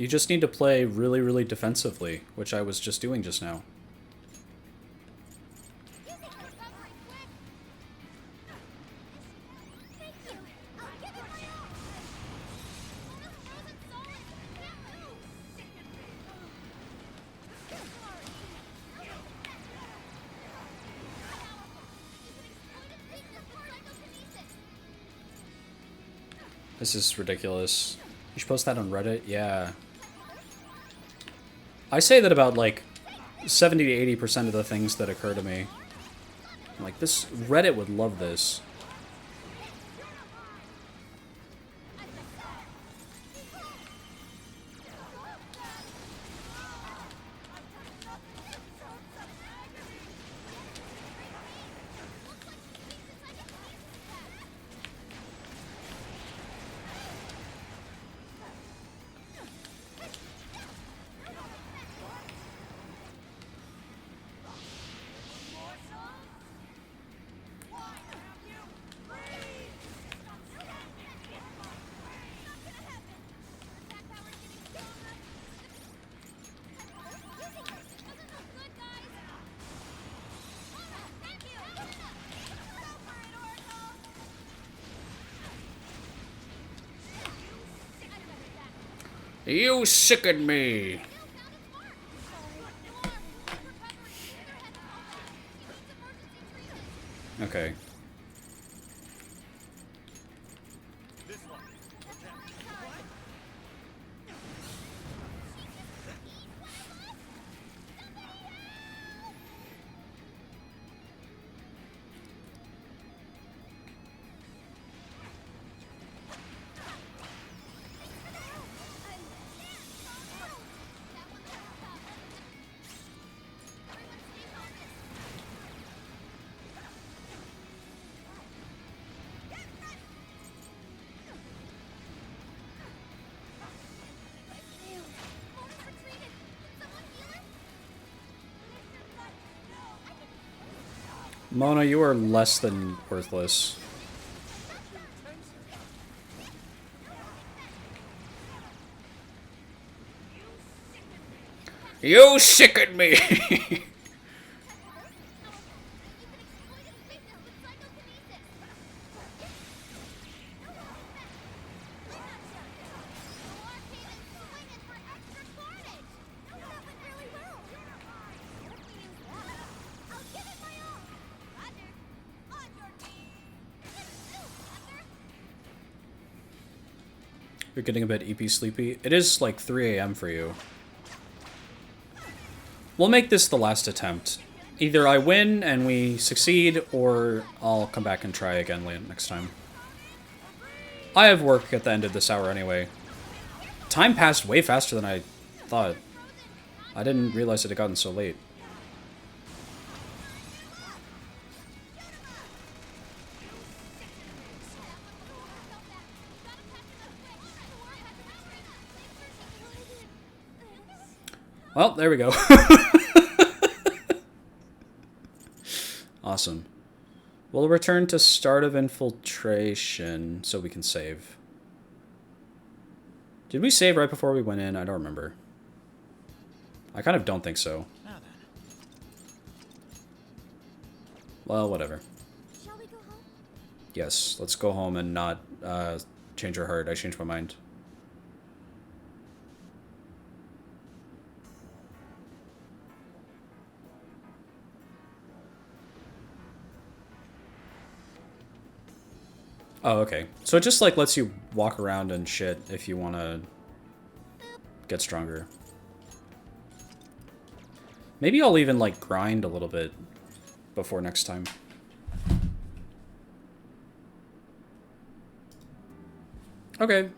You just need to play really, really defensively, which I was just doing just now. This is ridiculous. You should post that on Reddit? Yeah. I say that about, like, 70 to 80% of the things that occur to me. Like, this... Reddit would love this. You sicken me! Okay. Mona, you are less than worthless. You sicken me! You're getting a bit EP sleepy. It is like 3 a.m. for you. We'll make this the last attempt. Either I win and we succeed, or I'll come back and try again next time. I have work at the end of this hour anyway. Time passed way faster than I thought. I didn't realize it had gotten so late. Well, there we go. Awesome. We'll return to start of infiltration so we can save. Did we save right before we went in? I don't remember. I kind of don't think so. Well, whatever. Shall we go home? Yes, let's go home and not change our heart. I changed my mind. Oh, okay. So it just, like, lets you walk around and shit if you want to get stronger. Maybe I'll even, like, grind a little bit before next time. Okay.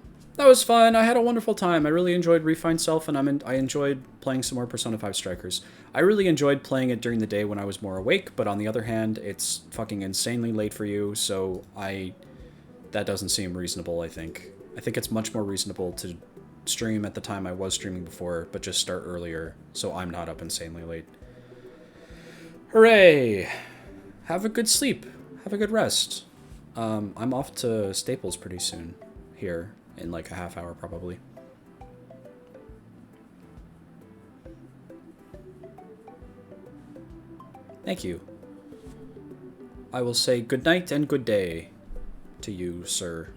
That was fun. I had a wonderful time. I really enjoyed Refined Self, and I enjoyed playing some more Persona 5 Strikers. I really enjoyed playing it during the day when I was more awake, but on the other hand, it's fucking insanely late for you, so that doesn't seem reasonable, I think. I think it's much more reasonable to stream at the time I was streaming before, but just start earlier, so I'm not up insanely late. Hooray! Have a good sleep. Have a good rest. I'm off to Staples pretty soon. Here, in like a half hour, probably. Thank you. I will say good night and good day to you, sir.